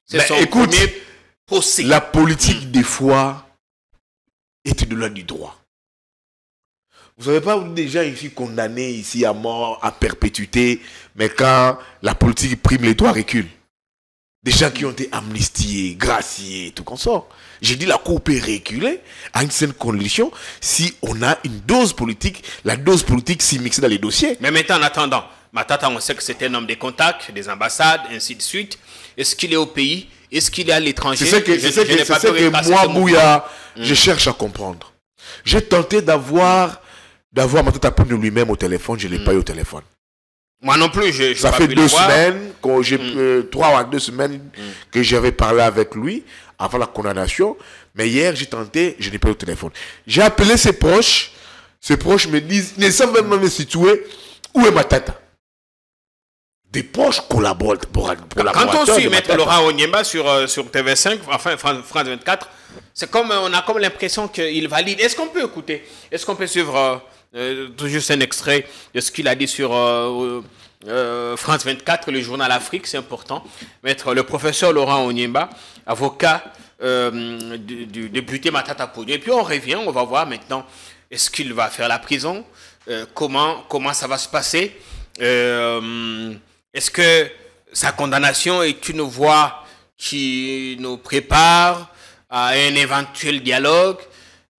C'est son premier procès.
La politique, des fois, est de l'ordre du droit. Vous n'avez pas des gens ici condamnés ici à mort, à perpétuité, mais quand la politique prime, les droits reculent. Des gens qui ont été amnistiés, graciés, tout comme ça. J'ai dit la Cour peut reculer à une certaine condition si on a une dose politique, la dose politique s'y mixe dans les dossiers.
Mais maintenant, en attendant, Matata, on sait que c'est un homme des contacts, des ambassades, ainsi de suite. Est-ce qu'il est au pays? Est-ce qu'il est à l'étranger?
C'est ce que moi, Bouya, je cherche à comprendre. J'ai tenté d'avoir Matata Ponyo lui-même au téléphone, je ne l'ai pas eu au téléphone.
Moi non plus,
ça fait 2 semaines, 3 ou 2 semaines que j'avais parlé avec lui avant la condamnation. Mais hier, j'ai tenté, je n'ai pas eu au téléphone. J'ai appelé ses proches me disent, ne savent même pas me situer où est Matata. Des proches collaborent pour
quand on suit Maître Laurent Onyemba sur TV5, enfin France 24, c'est comme on a comme l'impression qu'il valide. Est-ce qu'on peut écouter? Est-ce qu'on peut suivre tout juste un extrait de ce qu'il a dit sur France 24, le journal Afrique, c'est important. Le professeur Laurent Onyemba, avocat du député Matata Ponyo. Et puis on revient, on va voir maintenant, est-ce qu'il va faire la prison? Comment ça va se passer? Est-ce que sa condamnation est une voie qui nous prépare à un éventuel dialogue?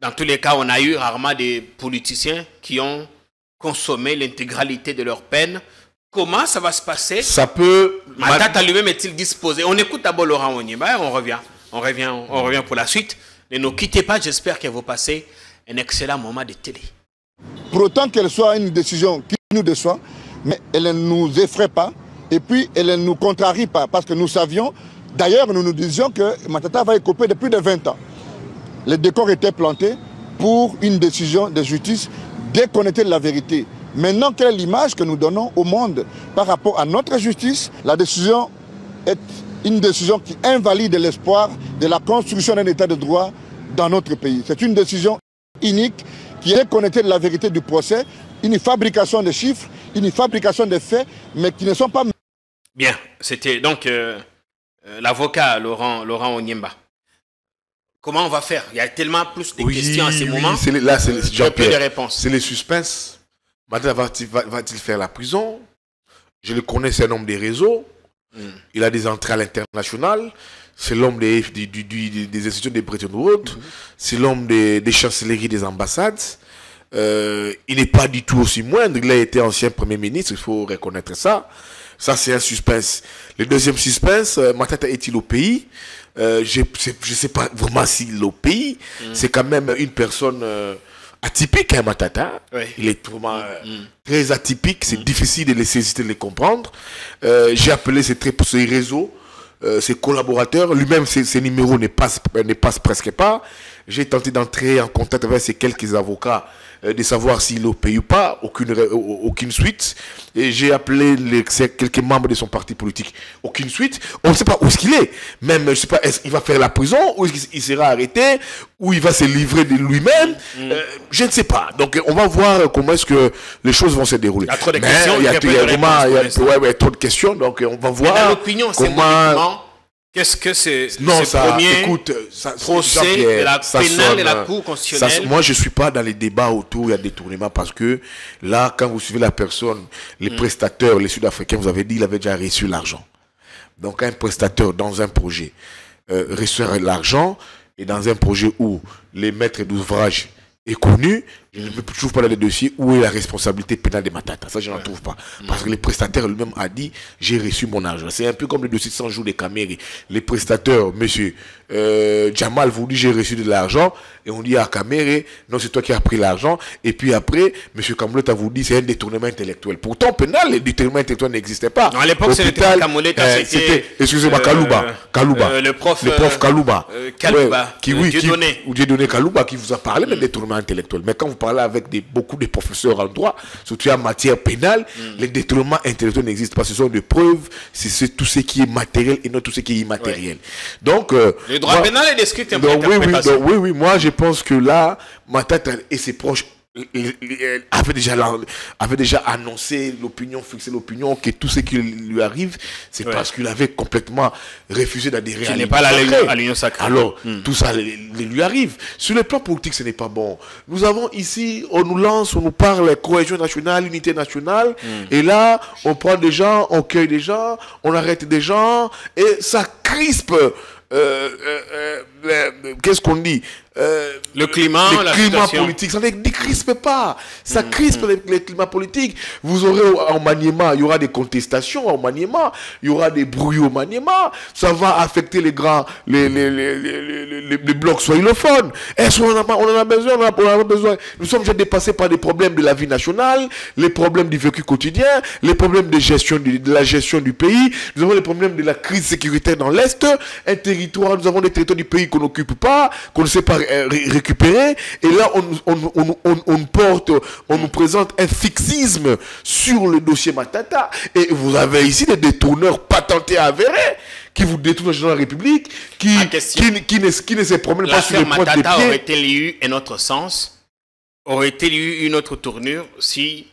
Dans tous les cas, on a eu rarement des politiciens qui ont consommé l'intégralité de leur peine. Comment ça va se passer?
Ça peut...
Matata lui-même est-il disposé? On écoute d'abord Laurent Onyemba et on revient pour la suite. Ne nous quittez pas, j'espère que vous passez un excellent moment de télé.
Pour autant qu'elle soit une décision qui nous déçoit, mais elle ne nous effraie pas et puis elle ne nous contrarie pas parce que nous savions, d'ailleurs nous nous disions que Matata va écoper de plus de 20 ans. Les décors étaient plantés pour une décision de justice déconnectée de la vérité. Maintenant, quelle est l'image que nous donnons au monde par rapport à notre justice? La décision est une décision qui invalide l'espoir de la construction d'un état de droit dans notre pays. C'est une décision inique qui est déconnectée de la vérité du procès, une fabrication de chiffres, une fabrication de faits, mais qui ne sont pas...
Bien, c'était donc l'avocat Laurent Onyemba. Comment on va faire? Il y a tellement plus de questions à ces moments.
Là, c'est
peu de réponses.
C'est les suspens. Matata va-t-il faire la prison? Je le connais, c'est un homme des réseaux. Il a des entrées à l'international. C'est l'homme des institutions de Bretton Woods. C'est l'homme des chancelleries des ambassades. Il n'est pas du tout aussi moindre. Il a été ancien Premier ministre, il faut reconnaître ça. Ça, c'est un suspense. Le deuxième suspense, Matata est-il au pays? Je ne sais pas vraiment s'il est au pays. C'est quand même une personne atypique, hein, Matata. Oui. Il est vraiment très atypique. C'est difficile de les saisir, de les comprendre. J'ai appelé ses réseaux, ses collaborateurs. Lui-même, ses numéros ne passent presque pas. J'ai tenté d'entrer en contact avec ces quelques avocats, de savoir s'il ne paye ou pas, aucune suite. Et j'ai appelé quelques membres de son parti politique, aucune suite. On ne sait pas où est-ce qu'il est. Même, je ne sais pas, est-ce qu'il va faire la prison, ou est-ce qu'il sera arrêté, ou il va se livrer de lui-même. Je ne sais pas. Donc, on va voir comment est-ce que les choses vont se dérouler.
Il y a trop de questions.
Il y a trop de questions. Donc, on va voir
l'opinion,
comment...
Qu'est-ce que c'est
Non, ça,
premier
écoute,
procès de la pénale et la Cour constitutionnelle?
Moi, je ne suis pas dans les débats autour, il y a détournement, parce que là, quand vous suivez la personne, les prestataires, les Sud-Africains, vous avez dit, il avait déjà reçu l'argent. Donc, un prestataire dans un projet reçoit l'argent, et dans un projet où les maîtres d'ouvrage est connu, je ne peux toujours pas dans les dossiers où est la responsabilité pénale de Matata. Ça, je n'en trouve pas. Parce que le prestataire lui-même a dit, j'ai reçu mon argent. C'est un peu comme le dossier de 100 jours des Camérés. Les prestataires, monsieur Jamal vous dit, j'ai reçu de l'argent. Et on dit à Caméré, non, c'est toi qui as pris l'argent. Et puis après, monsieur Kamoleta vous dit, c'est un détournement intellectuel. Pourtant, pénal, le détournement intellectuel n'existait pas.
Non, à l'époque, c'était Kamoleta,
c'était, excusez-moi, Kalouba.
Le prof
Kalouba.
Kalouba.
Dieudonné Kalouba qui vous a parlé de détournement intellectuel. Mais quand vous parlez avec beaucoup de professeurs en droit, surtout en matière pénale, les détournements intellectuels n'existent pas. Ce sont des preuves, c'est tout ce qui est matériel et non tout ce qui est immatériel. Donc,
le droit pénal est descrit un peu interprétation.
Oui, moi je pense que là, Matata et ses proches avait déjà annoncé l'opinion, fixé l'opinion que tout ce qui lui arrive, c'est parce qu'il avait complètement refusé d'adhérer à
l'Union sacrée.
Alors, tout ça lui arrive. Sur le plan politique, ce n'est pas bon. Nous avons ici, on nous lance, on nous parle cohésion nationale, unité nationale, et là, on prend des gens, on cueille des gens, on arrête des gens, et ça crispe. Qu'est-ce qu'on dit?
Le climat
politique, ça ne décrispe pas. Ça crispe les climats politiques. Vous aurez en Maniema, il y aura des contestations en Maniema, il y aura des brouilles au Maniema. Ça va affecter les blocs swahilophones. Est-ce qu'on en a besoin? On en a besoin. Nous sommes déjà dépassés par des problèmes de la vie nationale, les problèmes du vécu quotidien, les problèmes de gestion de la gestion du pays. Nous avons les problèmes de la crise sécuritaire dans l'Est. Un territoire, nous avons des territoires du pays qu'on n'occupe pas, qu'on ne sait pas récupérer, et là on nous présente un fixisme sur le dossier Matata, et vous avez ici des détourneurs patentés avérés qui vous détournent dans la République, qui ne se promènent pas sur les points de pied.
Aurait-elle eu un autre sens, aurait-elle eu une autre tournure si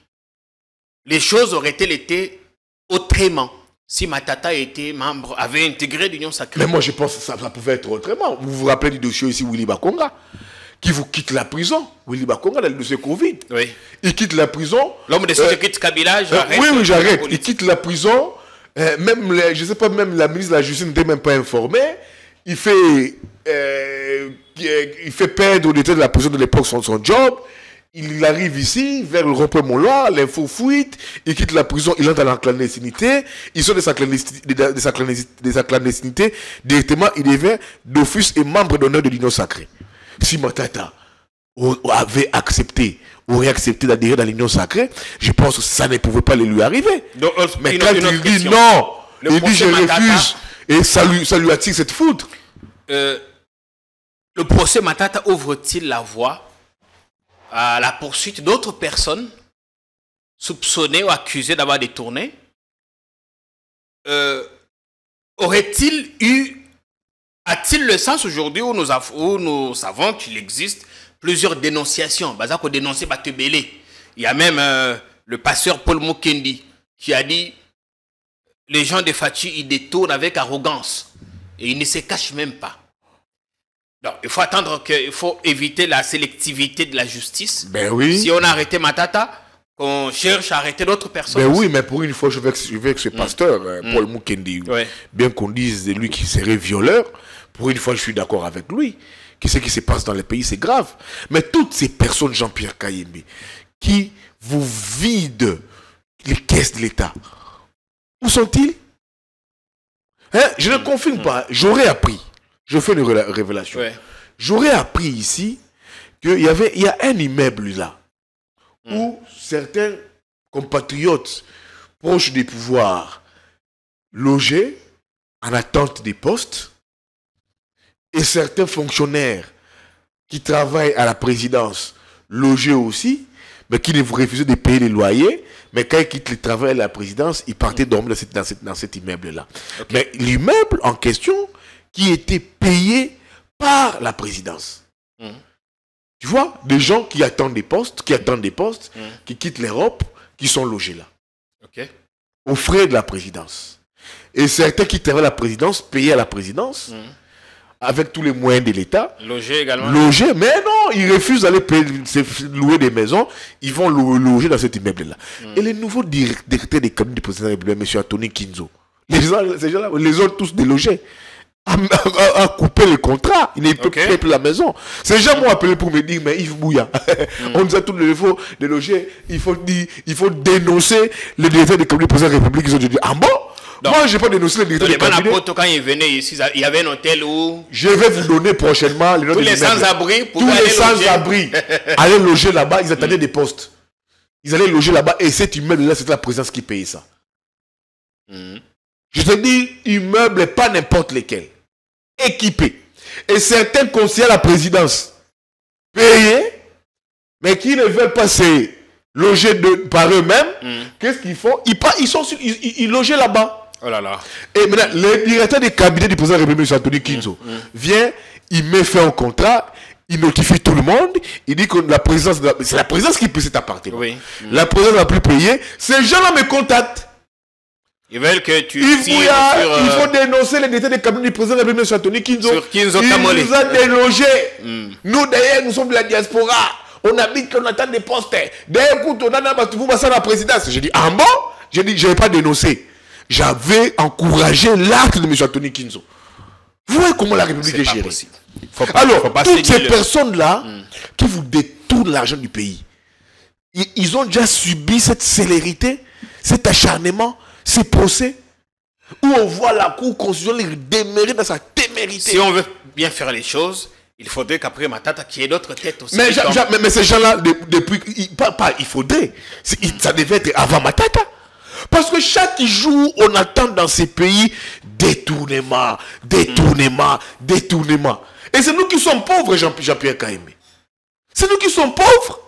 les choses auraient-elles été autrement? Si Matata avait intégré l'Union sacrée.
Mais moi, je pense que ça pouvait être autrement. Vous vous rappelez du dossier ici, Willy Bakonga, qui vous quitte la prison. Willy Bakonga, dans le dossier Covid.
Oui.
Il quitte la prison.
L'homme de ceux qui quitte Kabila, j'arrête.
Oui, j'arrête. Il quitte la prison. Je ne sais pas, même la ministre de la Justice n'était même pas informée. Il fait perdre au détenu de la prison de l'époque son job. Il arrive ici, vers le rond-point Mont-Loire, l'info fuite, il quitte la prison, il entre dans la clandestinité, il sort de sa clandestinité, directement, il devient d'office et membre d'honneur de l'Union sacrée. Si Matata avait accepté, aurait accepté d'adhérer dans l'Union sacrée, je pense que ça ne pouvait pas lui arriver.
Donc,
mais quand il dit non, il dit je refuse, et ça lui attire cette foudre.
Le procès Matata ouvre-t-il la voie à la poursuite d'autres personnes soupçonnées ou accusées d'avoir détourné? A-t-il le sens aujourd'hui où nous savons qu'il existe plusieurs dénonciations? Bazako dénoncé Batebele. Il y a même le pasteur Paul Mukendi qui a dit les gens de Fachi, ils détournent avec arrogance et ils ne se cachent même pas. Donc, il faut attendre il faut éviter la sélectivité de la justice.
Ben oui.
Si on a arrêté Matata, qu'on cherche à arrêter d'autres personnes.
Ben oui, mais pour une fois, je vais avec ce pasteur, Paul Mukendi. Ouais. Bien qu'on dise de lui qu'il serait violeur, pour une fois, je suis d'accord avec lui. Qu'est-ce qui se passe dans les pays, c'est grave. Mais toutes ces personnes, Jean-Pierre Kayembe, qui vous vident les caisses de l'État, où sont-ils? Je ne confirme pas. J'aurais appris. Je fais une révélation. Ouais. J'aurais appris ici qu'il y a un immeuble là où certains compatriotes proches des pouvoirs logeaient en attente des postes et certains fonctionnaires qui travaillent à la présidence, logés aussi, mais qui refusaient de payer les loyers. Mais quand ils quittent le travail à la présidence, ils partaient dormir dans cet immeuble-là. Okay. Mais l'immeuble en question, qui était payé par la présidence. Tu vois, des gens qui attendent des postes, qui quittent l'Europe, qui sont logés là.
Okay.
Aux frais de la présidence. Et certains qui travaillent à la présidence, payés à la présidence, avec tous les moyens de l'État.
Logés également.
Logés, mais non, ils refusent d'aller louer des maisons, ils vont loger dans cet immeuble-là. Et les nouveaux directeurs des cabinets du président de la République, M. Anthony Kinzo, ces gens-là, les ont tous délogés. A coupé le contrat, il ne peut plus payer la maison. Ces gens m'ont appelé pour me dire, mais Yves Bouya, on nous a tous les défauts de loger, il faut dénoncer le directeur des cabinets du président de la République. Ils ont dit, ah bon?
Donc,
moi, je n'ai pas dénoncé le directeur des cabinets.
Quand ils venaient ici, il y avait un hôtel où...
Je vais vous donner prochainement les noms
tous les sans-abri.
Tous les sans-abri allaient loger là-bas, ils attendaient des postes. Ils allaient loger là-bas et cet immeuble-là, c'était la présidence qui payait ça. Je te dis, immeuble, pas n'importe lequel. Équipé. Et certains conseillers à la présidence, payés, mais qui ne veulent pas se loger par eux-mêmes, qu'est-ce qu'ils font? Ils logeaient là-bas.
Oh là là.
Et maintenant, le directeur des cabinets du président de la République, Anthony Kinzo, vient, il met fin au contrat, il notifie tout le monde, il dit que la présidence, c'est la présidence qui paye cet appartement.
Oui.
La présidence n'a plus payé. Ces gens-là me contactent.
Ils veulent que tu
il faut dénoncer les directeurs des cabinets du président de la République, Anthony Kinzo.
Sur Kinzo
il
Kamole.
nous a délogés. Nous, d'ailleurs, nous sommes de la diaspora. On habite, on attend des postes. D'ailleurs, écoute, on a la présidence. J'ai dit, ah bon? J'ai dit, je n'avais pas dénoncé. J'avais encouragé l'acte de M. Anthony Kinzo. Vous voyez comment la République est gérée. Alors, toutes ces personnes-là qui vous détournent l'argent du pays, ils ont déjà subi cette célérité, cet acharnement, ces procès, où on voit la Cour constitutionnelle démérer dans sa témérité.
Si on veut bien faire les choses, il faudrait qu'après Matata, qu'il y ait d'autres têtes aussi.
Mais ces gens-là, depuis... il faudrait. Ça devait être avant Matata. Parce que chaque jour, on attend dans ces pays détournement. Et c'est nous qui sommes pauvres, Jean-Pierre Kaimé. C'est nous qui sommes pauvres.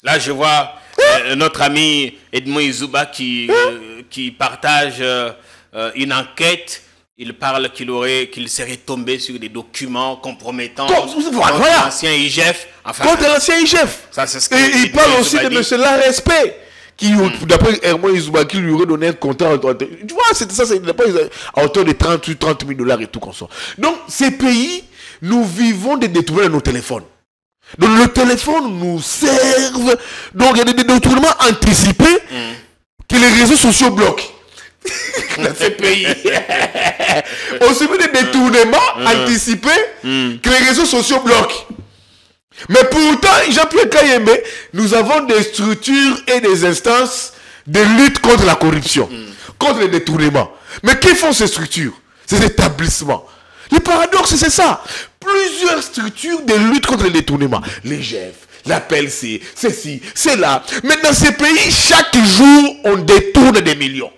Là, je vois notre ami Edmond Izouba qui partage une enquête. Il parle qu'il serait tombé sur des documents compromettants contre l'ancien IGF. Enfin,
contre l'ancien IGF. Et il parle aussi de M. Larespect, qui, d'après Edmond Izouba, qui lui aurait donné un contrat. Tu vois, c'est ça, c'est à hauteur de 30 000 $ et tout comme ça. Donc, ces pays, nous vivons des détournements de nos téléphones. Donc, le téléphone nous serve. Donc, il y a des détournements anticipés que les réseaux sociaux bloquent. Dans ces pays. On subit des détournements anticipés que les réseaux sociaux bloquent. Mais pourtant, Jean-Pierre Kayembe, nous avons des structures et des instances de lutte contre la corruption, contre les détournements. Mais qui font ces structures, ces établissements? Le paradoxe, c'est ça. Plusieurs structures de lutte contre les détournements. Les GF, la PLC, ceci, c'est là. Mais dans ces pays, chaque jour, on détourne des millions.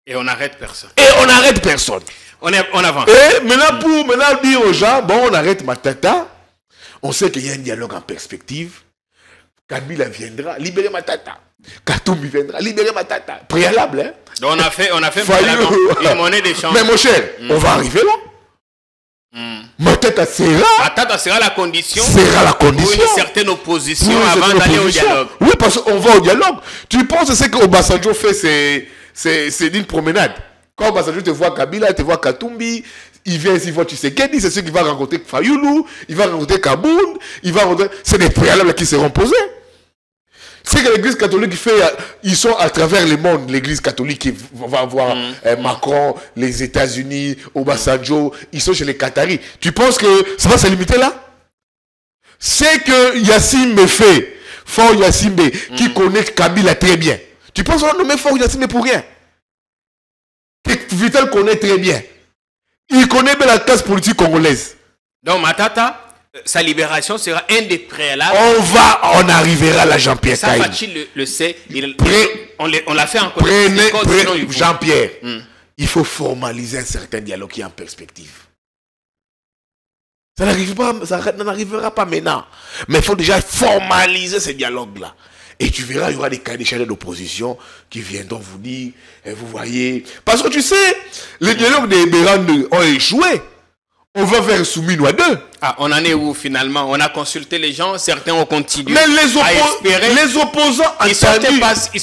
Et on n'arrête personne.
On
avance.
Et maintenant, pour dire aux gens, bon, on arrête Matata, on sait qu'il y a un dialogue en perspective. Kabila viendra, libérer Matata. Katumbi viendra, libérer Matata. Préalable, hein?
Donc on a fait une monnaie d'échange.
Mais mon cher, on va arriver là. Matata sera la condition. Pour une
certaine opposition avant d'aller au dialogue.
Oui, parce qu'on va au dialogue. Tu penses que ce que Obasanjo fait, c'est une promenade. Quand Obasanjo te voit Kabila, te voit Katumbi, il vient ici voir Tshisekedi, c'est ceux qui vont rencontrer Fayoulou, il va rencontrer Kaboun, c'est des préalables qui seront posés. C'est que l'église catholique fait, ils sont à travers le monde, l'église catholique qui va voir Macron, les États-Unis, Obasanjo, ils sont chez les Qataris. Tu penses que ça va se limiter là? C'est que Yassimbe fait, Fort Yassimbe, qui connaît Kabila très bien. Tu penses qu'on va nommer Fort Yassimbe pour rien? Que Vital connaît très bien. Il connaît bien la classe politique congolaise.
Donc Matata, sa libération sera un des préalables.
On arrivera là, Jean-Pierre.
Ça, Fachi le sait. On l'a fait encore.
Jean-Pierre, il faut formaliser un certain dialogue qui est en perspective. Ça n'arrivera pas maintenant. Mais il faut déjà formaliser ces dialogues-là. Et tu verras, il y aura des cas d'échelle d'opposition qui viendront vous dire, vous voyez. Parce que tu sais, les dialogues des Bérandes ont échoué. On va vers Soumino à 2.
Ah, on en est où finalement? On a consulté les gens, certains ont continué.
Mais
les
opposants
ils sont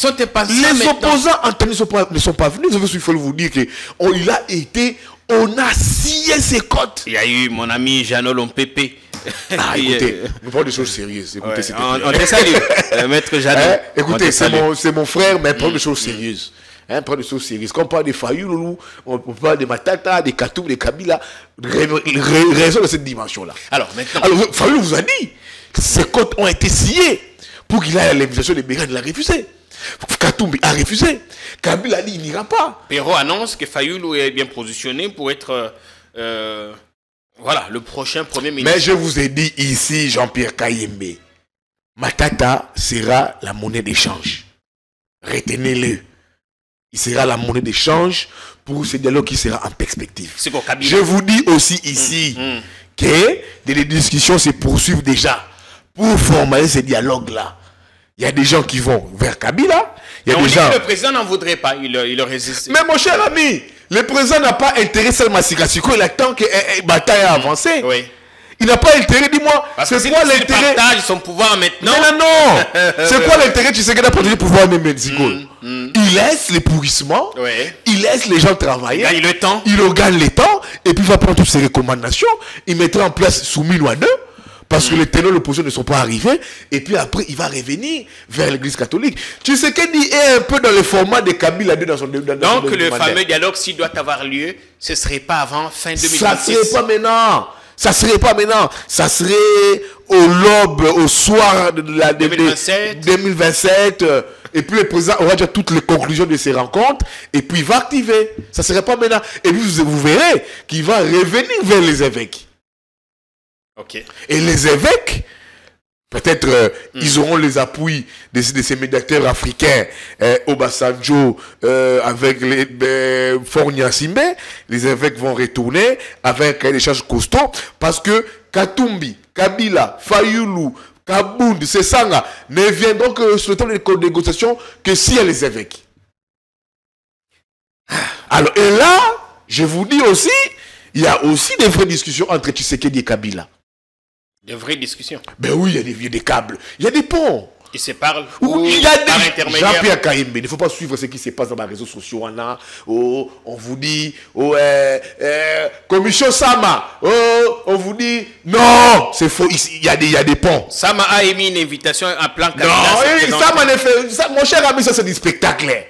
impatients.
Les opposants entendus ne sont pas venus. Il faut vous dire on a scié ses côtes.
Il y a eu mon ami Jeannot Lompépé.
Ah, écoutez, nous parlons de choses sérieuses. Écoutez,
on te salue, maître Jeannot.
Écoutez, c'est mon frère, mais parlons de choses sérieuses. Parlons de choses sérieuses. Quand on parle de Fayulu, on parle de Matata, de Katoum, de Kabila, raison de cette dimension-là.
Alors, maintenant.
Fayulu vous a dit que ses côtes ont été sciées pour qu'il aille à l'invitation de Béran. Il a refusé. Katoum a refusé. Kabila a dit il n'ira pas.
Perrault annonce que Fayulu est bien positionné pour être voilà, le prochain Premier ministre.
Mais je vous ai dit ici, Jean-Pierre Kayembe, Matata sera la monnaie d'échange. Retenez-le. Il sera la monnaie d'échange pour ce dialogue qui sera en perspective. Je vous dis aussi ici que les discussions se poursuivent déjà pour formaliser ce dialogue-là. Il y a des gens qui vont vers Kabila. Il y a des gens...
Le président n'en voudrait pas, il résiste.
Mais mon cher ami, le président n'a pas intérêt seulement à Sikasiko, il attend que bataille a avancé. Oui. Il n'a pas intérêt, dis-moi.
C'est quoi l'intérêt? Il partage son pouvoir maintenant.
Non. C'est quoi l'intérêt, tu sais, qu'il a partagé le pouvoir de Mexico? Il laisse les pourrissements, il laisse les gens travailler.
Il gagne le temps.
Il gagne le temps, et puis il va prendre toutes ses recommandations. Il mettra en place Soumino à 2. Parce que les ténors de l'opposition ne sont pas arrivés. Et puis après, il va revenir vers l'église catholique. Tu sais qu'il est un peu dans le format de Kabila dans son
Donc le fameux dialogue, s'il doit avoir lieu, ce ne serait pas avant fin 2026.
Ça ne serait pas maintenant. Ça serait pas maintenant. Ça serait au lobe, au soir de la 2027. Et puis le président aura déjà toutes les conclusions de ces rencontres. Et puis il va activer. Ça ne serait pas maintenant. Et puis vous verrez qu'il va revenir vers les évêques.
Okay.
Et les évêques, peut-être ils auront les appuis de ces médiateurs africains, Obasanjo avec les Fornia Simbe. Les évêques vont retourner avec des charges costauds parce que Katumbi, Kabila, Fayulu, Kabound, Sesanga ne viendront que sur le temps de négociation que s'il y a les évêques. Alors, et là, je vous dis aussi, il y a aussi des vraies discussions entre Tshisekedi et Kabila.
Des vraies discussions.
Ben oui, il y a des câbles, il y a des ponts.
Ils se parlent.
Il y a des Jean-Pierre Kayembe, il ne faut pas suivre ce qui se passe dans les réseaux sociaux. On vous dit, commission Sama, on vous dit, non, c'est faux, il y a des ponts.
Sama a émis une invitation à plan Kabila.
Non, Sama ne fait, ça, mon cher ami, ça c'est du spectacle.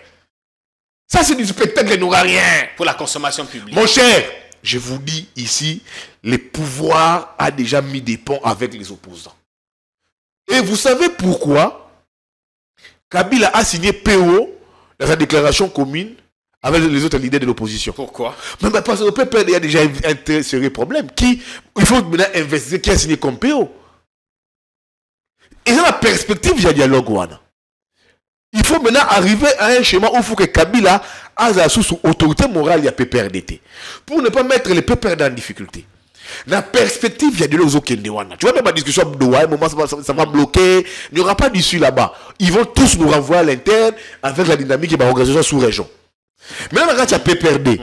Ça c'est du spectacle, il n'aura rien.
Pour la consommation publique.
Mon cher, je vous dis ici, le pouvoir a déjà mis des ponts avec les opposants. Et vous savez pourquoi Kabila a signé PO dans sa déclaration commune avec les autres leaders de l'opposition?
Pourquoi?
Parce que le PPRD il y a déjà un sérieux problème. Il faut maintenant investiguer qui a signé comme PO. Et dans la perspective du dialogue, il faut maintenant arriver à un schéma où il faut que Kabila ait sous autorité morale il y a PPRDT. Pour ne pas mettre les PPRD en difficulté. La perspective, il y a de l'autre Tu vois, même la discussion de Doha, un moment, ça va bloquer. Il n'y aura pas d'issue là-bas. Ils vont tous nous renvoyer à l'interne avec la dynamique de l'organisation sous-région. Maintenant, quand il y a PPRD, il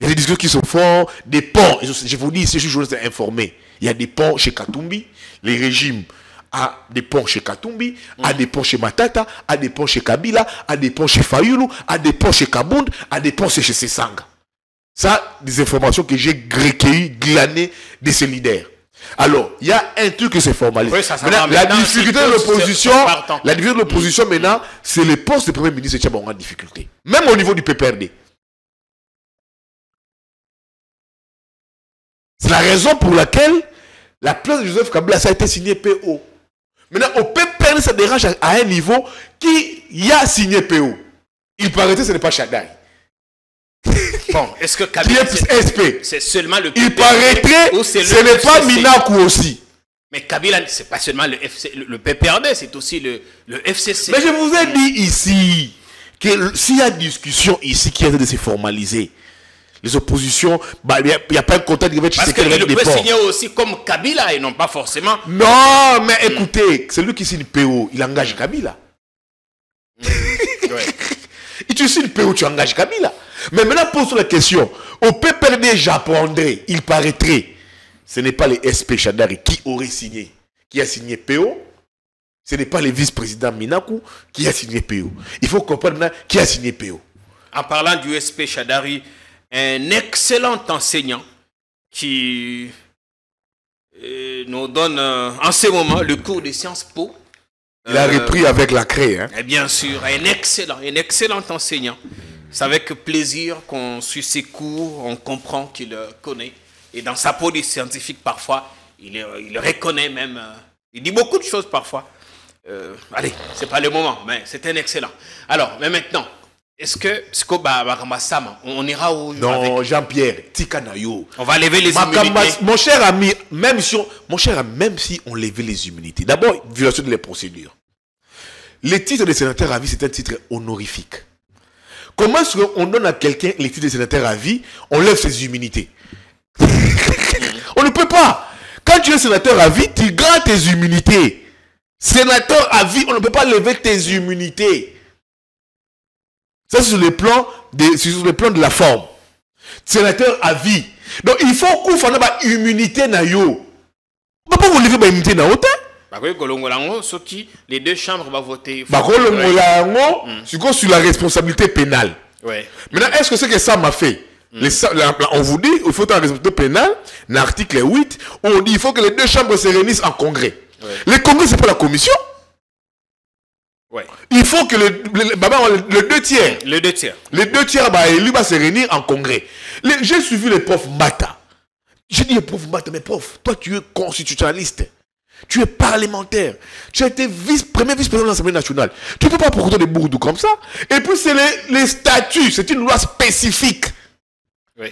y a des discussions qui se font, des ponts. Je vous dis, je suis journaliste informé. Il y a des ponts chez Katumbi, les régimes. A des ponts chez Katumbi, a des ponts chez Matata, a des ponts chez Kabila, a des ponts chez Fayulu, a des ponts chez Kabound, a des ponts chez Sesanga. Ça, des informations que j'ai glanées de ces leaders. Alors, il y a un truc qui s'est formalisé. Oui, la difficulté de l'opposition, maintenant, c'est le poste de Premier ministre qui est en difficulté. Même au niveau du PPRD. C'est la raison pour laquelle la place de Joseph Kabila, ça a été signé PO. Maintenant, au PPRD, ça dérange à un niveau qui y a signé PO. Il paraît que ce n'est pas Chadaï.
Bon, est-ce que Kabila, c'est seulement le PPRD?
Il paraîtrait ce n'est pas Minakou aussi.
Mais Kabila, ce n'est pas seulement le PPRD, c'est aussi le FCC.
Mais je vous ai dit ici que s'il y a discussion ici qui est de se formaliser, Les oppositions, bah, il n'y a pas un contact avec
Parce
Tshisekedi avec
qu'il
des
peut
ports.
signer aussi comme Kabila et non pas forcément.
Non, mais écoutez, c'est lui qui signe PO, il engage Kabila.
Ouais.
Et tu signes PO, tu engages Kabila. Mais maintenant, pose-toi la question. Au PPRD, j'apprendrai, il paraîtrait, ce n'est pas les SP Chadari qui auraient signé, qui a signé PO. Ce n'est pas le vice-président Minakou qui a signé PO. Il faut comprendre maintenant qui a signé PO.
En parlant du SP Chadari, un excellent enseignant qui nous donne en ce moment le cours de Sciences Po.
Il a repris avec la craie. Hein.
Et bien sûr, un excellent enseignant. C'est avec plaisir qu'on suit ses cours, on comprend qu'il connaît. Et dans sa peau de scientifique, parfois, il reconnaît même. Il dit beaucoup de choses parfois. Allez, c'est pas le moment, mais c'est un excellent. Alors, mais maintenant, est-ce que on ira où?
Non, Jean-Pierre, Tikanayo.
On va lever les immunités.
Mon cher ami, même si on levait les immunités, d'abord, violation des procédures. Le titre de sénateur à vie, c'est un titre honorifique. Comment est-ce qu'on donne à quelqu'un les titres de sénateur à vie, on lève ses immunités? On ne peut pas. Quand tu es sénateur à vie, tu gardes tes immunités. Sénateur à vie, on ne peut pas lever tes immunités. Ça, c'est sur le plan de la forme. Sénateur à vie. Donc, il faut qu'on fasse une immunité. On ne peut pas vous lever une immunité.
Les deux chambres vont voter.
Sur la responsabilité pénale.
Ouais.
Maintenant, est-ce que c'est que ça m'a fait? On vous dit, il faut une responsabilité pénale, l'article 8, on dit qu'il faut que les deux chambres se réunissent en congrès.
Ouais.
Le congrès, c'est pas la commission.
Ouais.
Il faut que les deux tiers.
Les deux tiers.
Les deux tiers, élus va se réunir en congrès. J'ai suivi le prof Mata. J'ai dit, prof Mata, mais prof, toi tu es constitutionnaliste. Tu es parlementaire. Tu as été premier vice-président de l'Assemblée nationale. Tu ne peux pas porter des bourreaux comme ça. Et puis c'est les statuts. C'est une loi spécifique.
Oui.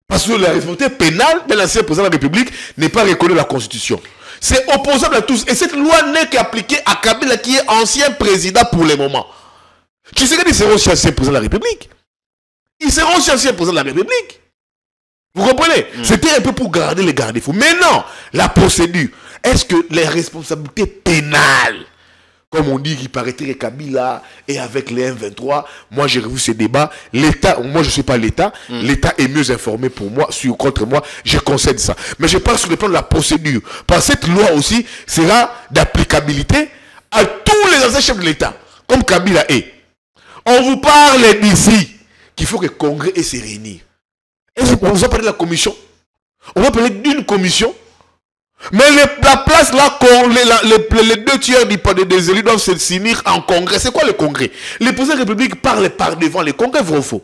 Parce que la responsabilité pénale de l'ancien président de la République n'est pas reconnue dans la Constitution. C'est opposable à tous. Et cette loi n'est qu'appliquée à Kabila qui est ancien président pour le moment. Tu sais qu'ils seront aussi ancien président de la République. Ils seront aussi ancien président de la République. Vous comprenez? C'était un peu pour garder les garde-fous. Mais non, la procédure. Est-ce que les responsabilités pénales, comme on dit qu'il paraîtrait que Kabila est avec les M23, moi j'ai revu ces débats, l'État, moi je ne suis pas l'État, l'État est mieux informé pour moi, contre moi, je concède ça. Mais je parle sur le plan de la procédure. Parce que cette loi aussi sera d'applicabilité à tous les anciens chefs de l'État, comme Kabila est. On vous parle d'ici qu'il faut que le Congrès ait se réunir. On va parler de la commission. On va parler d'une commission. Mais la place là, les deux tiers des élus doivent se s'unir en congrès. C'est quoi le congrès? Les présidents de la République parlent par devant les congrès, vrai ou faux?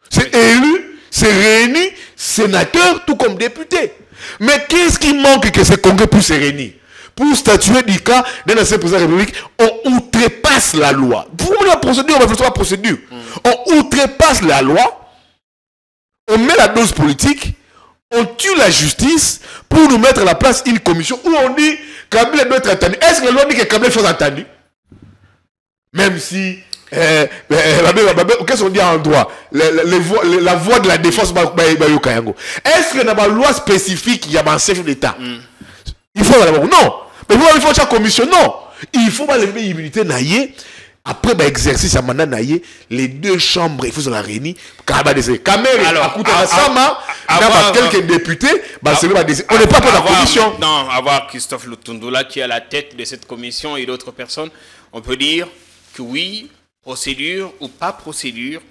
C'est élu, c'est réuni, sénateur, tout comme député. Mais qu'est-ce qui manque que ce congrès puisse se réunir? Pour statuer du cas d'un ancien président de la République, on outrepasse la loi. Pour la procédure, on va faire la procédure. On outrepasse la loi. On met la dose politique, on tue la justice pour nous mettre à la place une commission où on dit Kabila doit être attendu. Est-ce que la loi dit que Kabila faut attendu? Même si, qu'est-ce qu'on dit en droit? La voix de la défense, est-ce que dans la loi spécifique, il y a un chef d'État? Il faut d'abord, non. Mais il faut une commission, non. Il faut lever l'immunité naïe. Après l'exercice à mandat naïe, les deux chambres, il faut se la réunir. Alors, quelques députés, on n'est pas pour la commission.
Non, avoir Christophe Lutundula qui est à la tête de cette commission et d'autres personnes, on peut dire que oui, procédure ou pas procédure,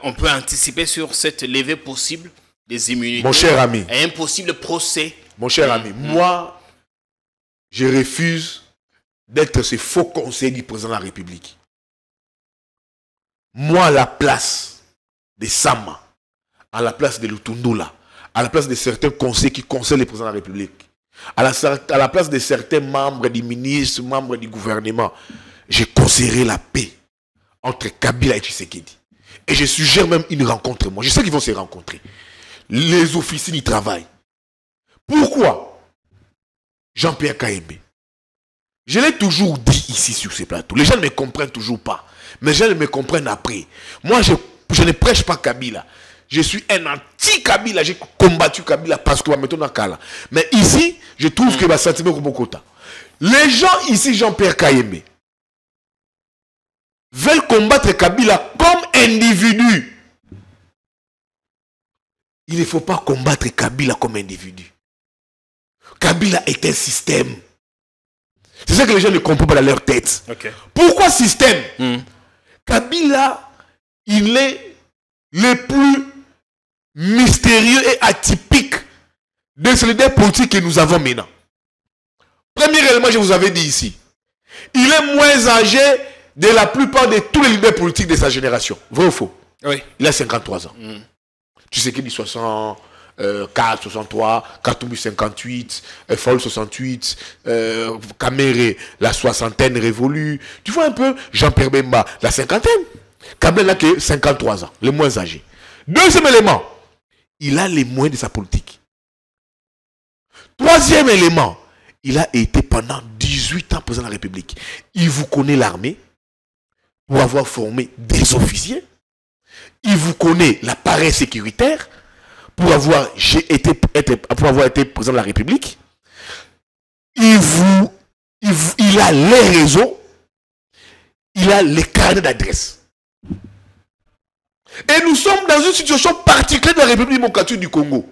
on peut anticiper sur cette levée possible des immunités.
Mon cher ami.
Et un possible procès.
Mon cher ami, moi, je refuse d'être ce faux conseil du président de la République. Moi, à la place de Sama, à la place de Lutundula, à la place de certains conseils qui conseillent le président de la République, à la place de certains membres du ministre, membres du gouvernement, je conseillerais la paix entre Kabila et Tshisekedi. Et je suggère même une rencontre. Moi, je sais qu'ils vont se rencontrer. Les officiers y travaillent. Pourquoi? Jean-Pierre Kaembe. Je l'ai toujours dit ici sur ces plateaux. Les gens ne me comprennent toujours pas. Mais les gens me comprennent après. Moi, je je ne prêche pas Kabila. Je suis un anti-Kabila. J'ai combattu Kabila parce que maintenant on a Kala. Mais ici, je trouve que ma sentiment comme Kota. Les gens ici, Jean-Pierre Kayembe, veulent combattre Kabila comme individu. Il ne faut pas combattre Kabila comme individu. Kabila est un système. C'est ça que les gens ne comprennent pas dans leur tête.
Okay.
Pourquoi système? Kabila, il est le plus mystérieux et atypique des leaders politiques que nous avons maintenant. Premier élément, je vous avais dit ici. Il est moins âgé de la plupart de tous les leaders politiques de sa génération. Vrai ou faux?
Oui.
Il a 53 ans. Tu sais qu'il dit 64, 63, Katumbi 58, Faoul 68, Kamere, la soixantaine révolue. Tu vois un peu Jean-Pierre Bemba, la cinquantaine. Kabila n'a que 53 ans, le moins âgé. Deuxième élément, il a les moyens de sa politique. Troisième élément, il a été pendant 18 ans président de la République. Il vous connaît l'armée pour avoir formé des officiers. Il vous connaît l'appareil sécuritaire pour avoir été président de la République. Il a les réseaux. Il a les carnets d'adresse. Et nous sommes dans une situation particulière de la République démocratique du Congo,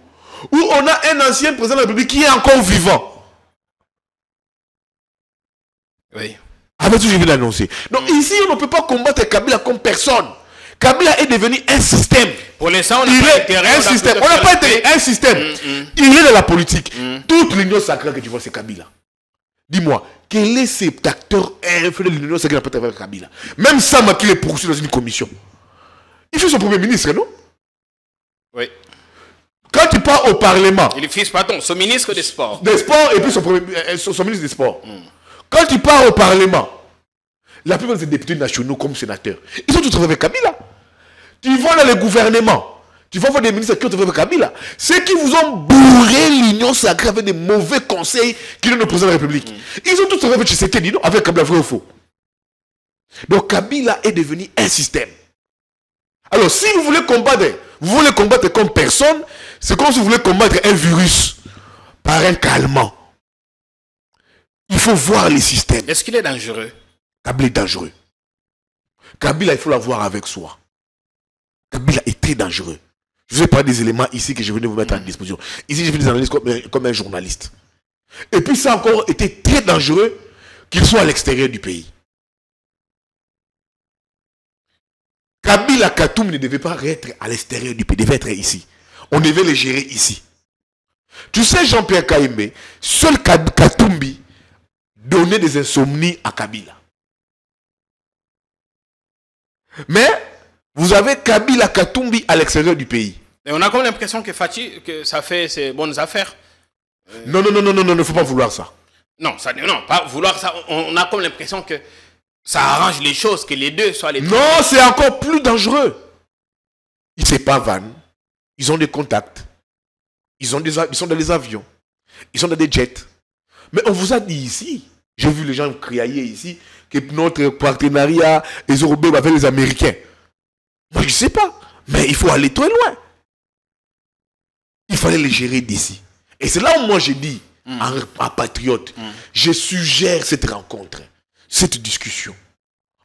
où on a un ancien président de la République qui est encore vivant.
Oui.
Avec tout ce que je viens d'annoncer. Donc ici, on ne peut pas combattre Kabila comme personne. Kabila est devenu un système.
Pour l'instant, on
n'a pas été un système. Il est dans la politique. Toute l'union sacrée que tu vois, c'est Kabila. Dis-moi, quel est cet acteur influent de l'union sacrée avec Kabila? Même Sama qui est poursuivi dans une commission. Il fait son premier ministre, non?
Oui.
Quand tu pars au Parlement...
Il est pardon, son ministre des Sports.
Des Sports et puis son ministre des Sports. Quand tu pars au Parlement, la plupart des députés nationaux comme sénateurs, ils ont tous trouvé avec Kabila. Tu vas dans le gouvernement, tu vas voir des ministres qui ont trouvé avec Kabila. Ceux qui vous ont bourré l'union sacrée avec des mauvais conseils qui donnent au président de la République. Ils ont tous trouvé avec Tshisekedi, non? Avec Kabila, vrai ou faux? Donc Kabila est devenu un système. Alors si vous voulez combattre comme personne, c'est comme si vous voulez combattre un virus par un calmant. Il faut voir les systèmes.
Est-ce qu'il est dangereux?
Kabila est dangereux. Kabila, il faut l'avoir avec soi. Kabila est très dangereux. Je vous ai parlé des éléments ici que je venais vous mettre à disposition. Ici, je fais des analyses comme un journaliste. Et puis, ça a encore été très dangereux qu'il soit à l'extérieur du pays. Kabila Katumbi ne devait pas être à l'extérieur du pays, il devait être ici. On devait les gérer ici. Tu sais, Jean-Pierre Kayembe, seul Katumbi donnait des insomnies à Kabila. Mais vous avez Kabila Katumbi à l'extérieur du pays.
Et on a comme l'impression que ça fait ses bonnes affaires.
Non, il ne faut pas vouloir ça.
Non, pas vouloir ça. On a comme l'impression que ça arrange les choses, que les deux soient les...
Non, c'est encore plus dangereux. Ils ne se pavanent. Ils ont des contacts. Ils sont dans les avions. Ils sont dans des jets. Mais on vous a dit ici, j'ai vu les gens crier ici, que notre partenariat les Européens avec les Américains. Moi, je ne sais pas. Mais il faut aller très loin. Il fallait les gérer d'ici. Et c'est là où moi j'ai dit, en patriote, je suggère cette rencontre, cette discussion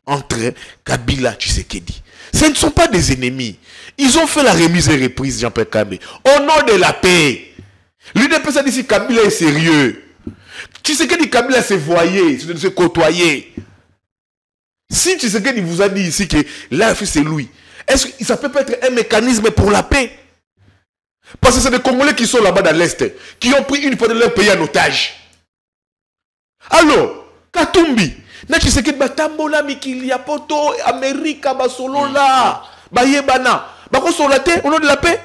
entre Kabila et Tshisekedi. Ce ne sont pas des ennemis. Ils ont fait la remise et reprise, Jean-Pierre Kayembe, au nom de la paix. L'UDPS a dit si Kabila est sérieux. Tshisekedi Kabila s'est voyé, se côtoyer. Si Tshisekedi vous a dit ici que l'AFI c'est lui, est-ce que ça peut pas être un mécanisme pour la paix? Parce que c'est des Congolais qui sont là-bas dans l'Est, qui ont pris une fois de leur pays en otage. Alors, Katumbi, Tshisekedi batambola mikili ya poto, Amerika basolola, bayebana, bako solate au nom de la paix.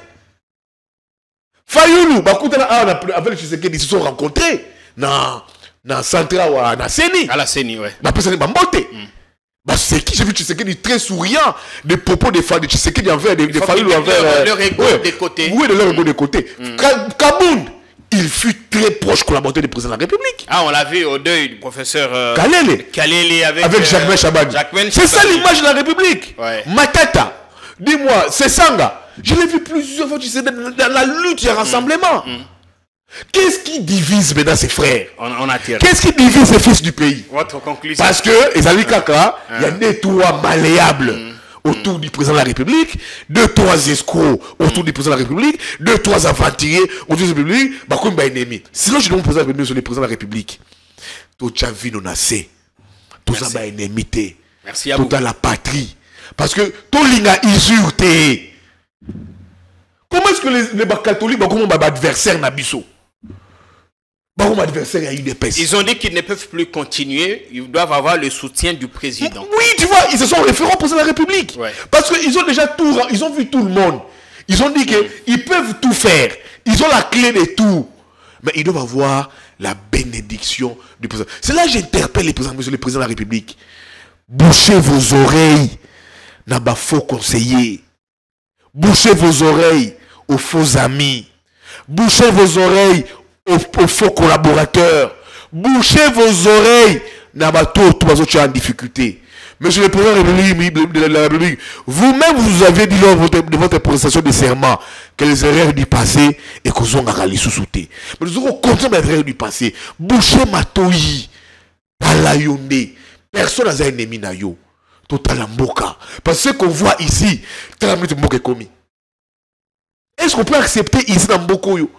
Fayoulou, avec Tshisekedi, ils se sont rencontrés dans Centra ou à Seni.
À la Seni, ouais.
C'est qui j'ai vu Tshisekedi très souriant des propos de Tshisekedi envers des Fayoulou envers
leur ego de côté.
Oui, de leur ego de côté. Kabound, il fut très proche collaborateur du président de la République.
Ah, on l'a vu au deuil du professeur
Kalele
avec
Jacquemain Chabani. C'est ça l'image de la République.
Ouais.
Matata, Dis-moi, c'est Sanga. Je l'ai vu plusieurs fois, tu sais, dans la lutte, il y a rassemblement. Qu'est-ce qui divise maintenant ses frères?
On attire.
Qu'est-ce qui divise ses fils du pays?
Votre conclusion.
Parce que, Ezali Kaka, il y a des toits malléables autour du président de la République, 2-3 escrocs autour du président de la République, 2-3 aventuriers autour de la République, bah comme bah ennemi. Sinon, je demande au président de la République sur le président de la République. Tout ça vit non assez. Tout ça bah ennemi.
Merci à vous.
Tout à la patrie. Parce que tout l'inga usurté. Comment est-ce que les catholiques, bah comment bah adversaire n'abisso? Bah comment adversaire il y a eu des pestes.
Ils ont dit qu'ils ne peuvent plus continuer. Ils doivent avoir le soutien du président.
Oui, tu vois, ils se sont référés au président de la République. Ouais. Parce qu'ils ont déjà tout, ils ont vu tout le monde. Ils ont dit qu'ils peuvent tout faire. Ils ont la clé de tout. Mais ils doivent avoir la bénédiction du président. C'est là que j'interpelle les présidents, monsieur le président de la République. Bouchez vos oreilles n'a pas faux conseillers. Bouchez vos oreilles aux faux amis. Bouchez vos oreilles aux faux collaborateurs. Bouchez vos oreilles n'a pas tout en difficulté. Monsieur le président de la République, vous-même vous avez dit lors de votre prestation de serment que les erreurs du passé et que vous avez sous-souté. Mais nous aurons compté les erreurs du passé. Bouchez ma toyi. Palayonde. Personne n'a un ennemi na yo. Total mboka. Parce que ce qu'on voit ici, est-ce qu'on peut accepter ici dans Mboko yo?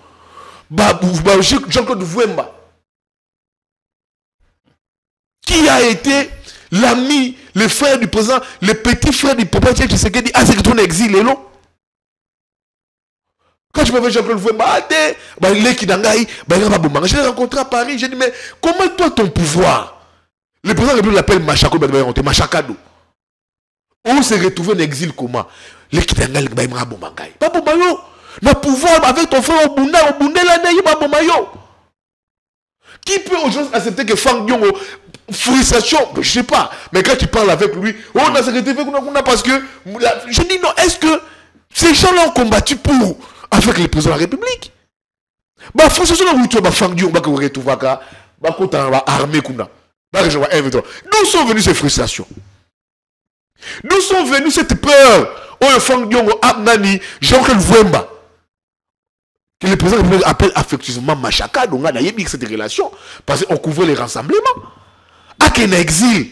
Jean-Claude Vouemba, qui a été l'ami, le frère du président, le petit frère du papa Tshisekedi, à ce que ton exil est long. Quand je me fais Jean-Claude Vouemba, je l'ai rencontré à Paris, j'ai dit, mais comment toi ton pouvoir? Le président de la République l'appelle Machakado. On s'est retrouvé en exil comment? Les Kitangal, pas Bombayo. Le pouvoir avec ton frère Obunda là, qui peut aujourd'hui accepter que Fang Diongo, frustration, je ne sais pas, mais quand tu parles avec lui, on a secrétaire parce que, je dis non, est-ce que ces gens-là ont combattu pour, avec les présidents de la République? Bah, frustration, là où tu vas Fang Diongo, bah, que vous retrouvez, bah, quand tu as armé, d'où sont venues ces frustrations? D'où sont venues cette peur? Oh, le Fang Diongo, Abnani, Jean-Claude Vouemba, que le président appelle affectueusement Machaka, donc on a eu cette relation, parce qu'on couvrait les rassemblements. À quel exil,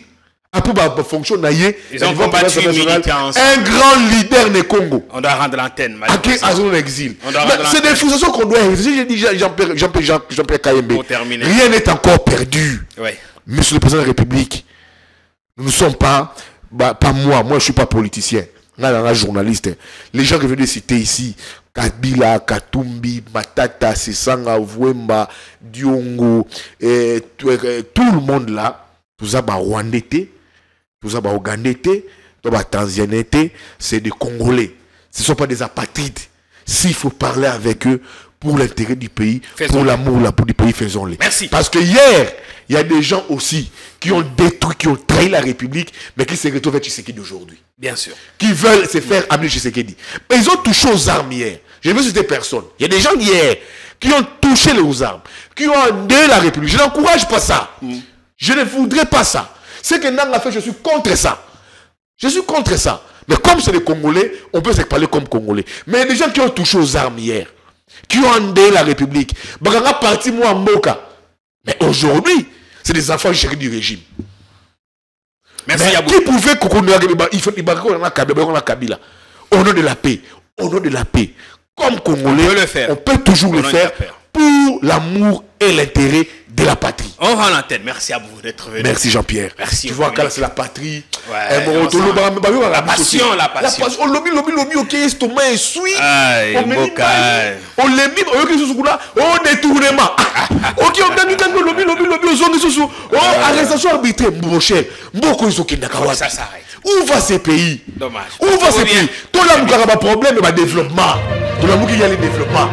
après la fonction,
ils ont combattu
un grand leader du Congo.
On doit rendre l'antenne.
À quel exil? C'est des frustrations qu'on doit exercer. J'ai dit Jean-Pierre Kayembe. Rien n'est encore perdu. Ouais. Monsieur le président de la République, nous ne sommes pas, pas moi je ne suis pas politicien. Là, un journaliste. Les gens que je viens de citer ici, Kabila, Katumbi, Matata, Sesanga, Vouemba, Diongo, tout le monde là, tout ça, Rwandais, tout ça, Ougandais, tout ça, Tanzaniens, c'est des Congolais. Ce ne sont pas des apatrides. S'il faut parler avec eux pour l'intérêt du pays, pour l'amour du pays, faisons-les.
Merci.
Parce que hier, il y a des gens aussi qui ont détruit, qui ont trahi la République, mais qui se retrouvent avec Tshisekedi aujourd'hui.
Bien sûr.
Qui veulent se faire amener Tshisekedi. Mais ils ont touché aux armes hier. Je ne veux citer personne. Il y a des gens hier qui ont touché aux armes, qui ont endeuillé la République. Je n'encourage pas ça. Je ne voudrais pas ça. Ce que Nang a fait, je suis contre ça. Je suis contre ça. Mais comme c'est des Congolais, on peut se parler comme Congolais. Mais il y a des gens qui ont touché aux armes hier, qui ont endeuillé la République. Baganga parti moi en Moka. Mais aujourd'hui, c'est des enfants du régime.
Merci à vous.
Qui pouvait il faut Kabila. Au nom de la paix. Au nom de la paix. Comme Congolais, on peut toujours le faire pour l'amour et l'intérêt de la patrie.
On va à l'antenne. Merci à vous d'être venu.
Merci Jean-Pierre.
Merci.
Tu vois quand c'est la patrie.
La passion, la passion.
On lobby, ok, estomac et suit.
On
les mime, on détournement. Ok, on gagne lobby, on arrestation arbitraire, mon cher.
Ça s'arrête.
Où va ces pays?
Dommage.
Où va ces pays? Tout là, il y a un problème, développement. Tout là, il y a le développement.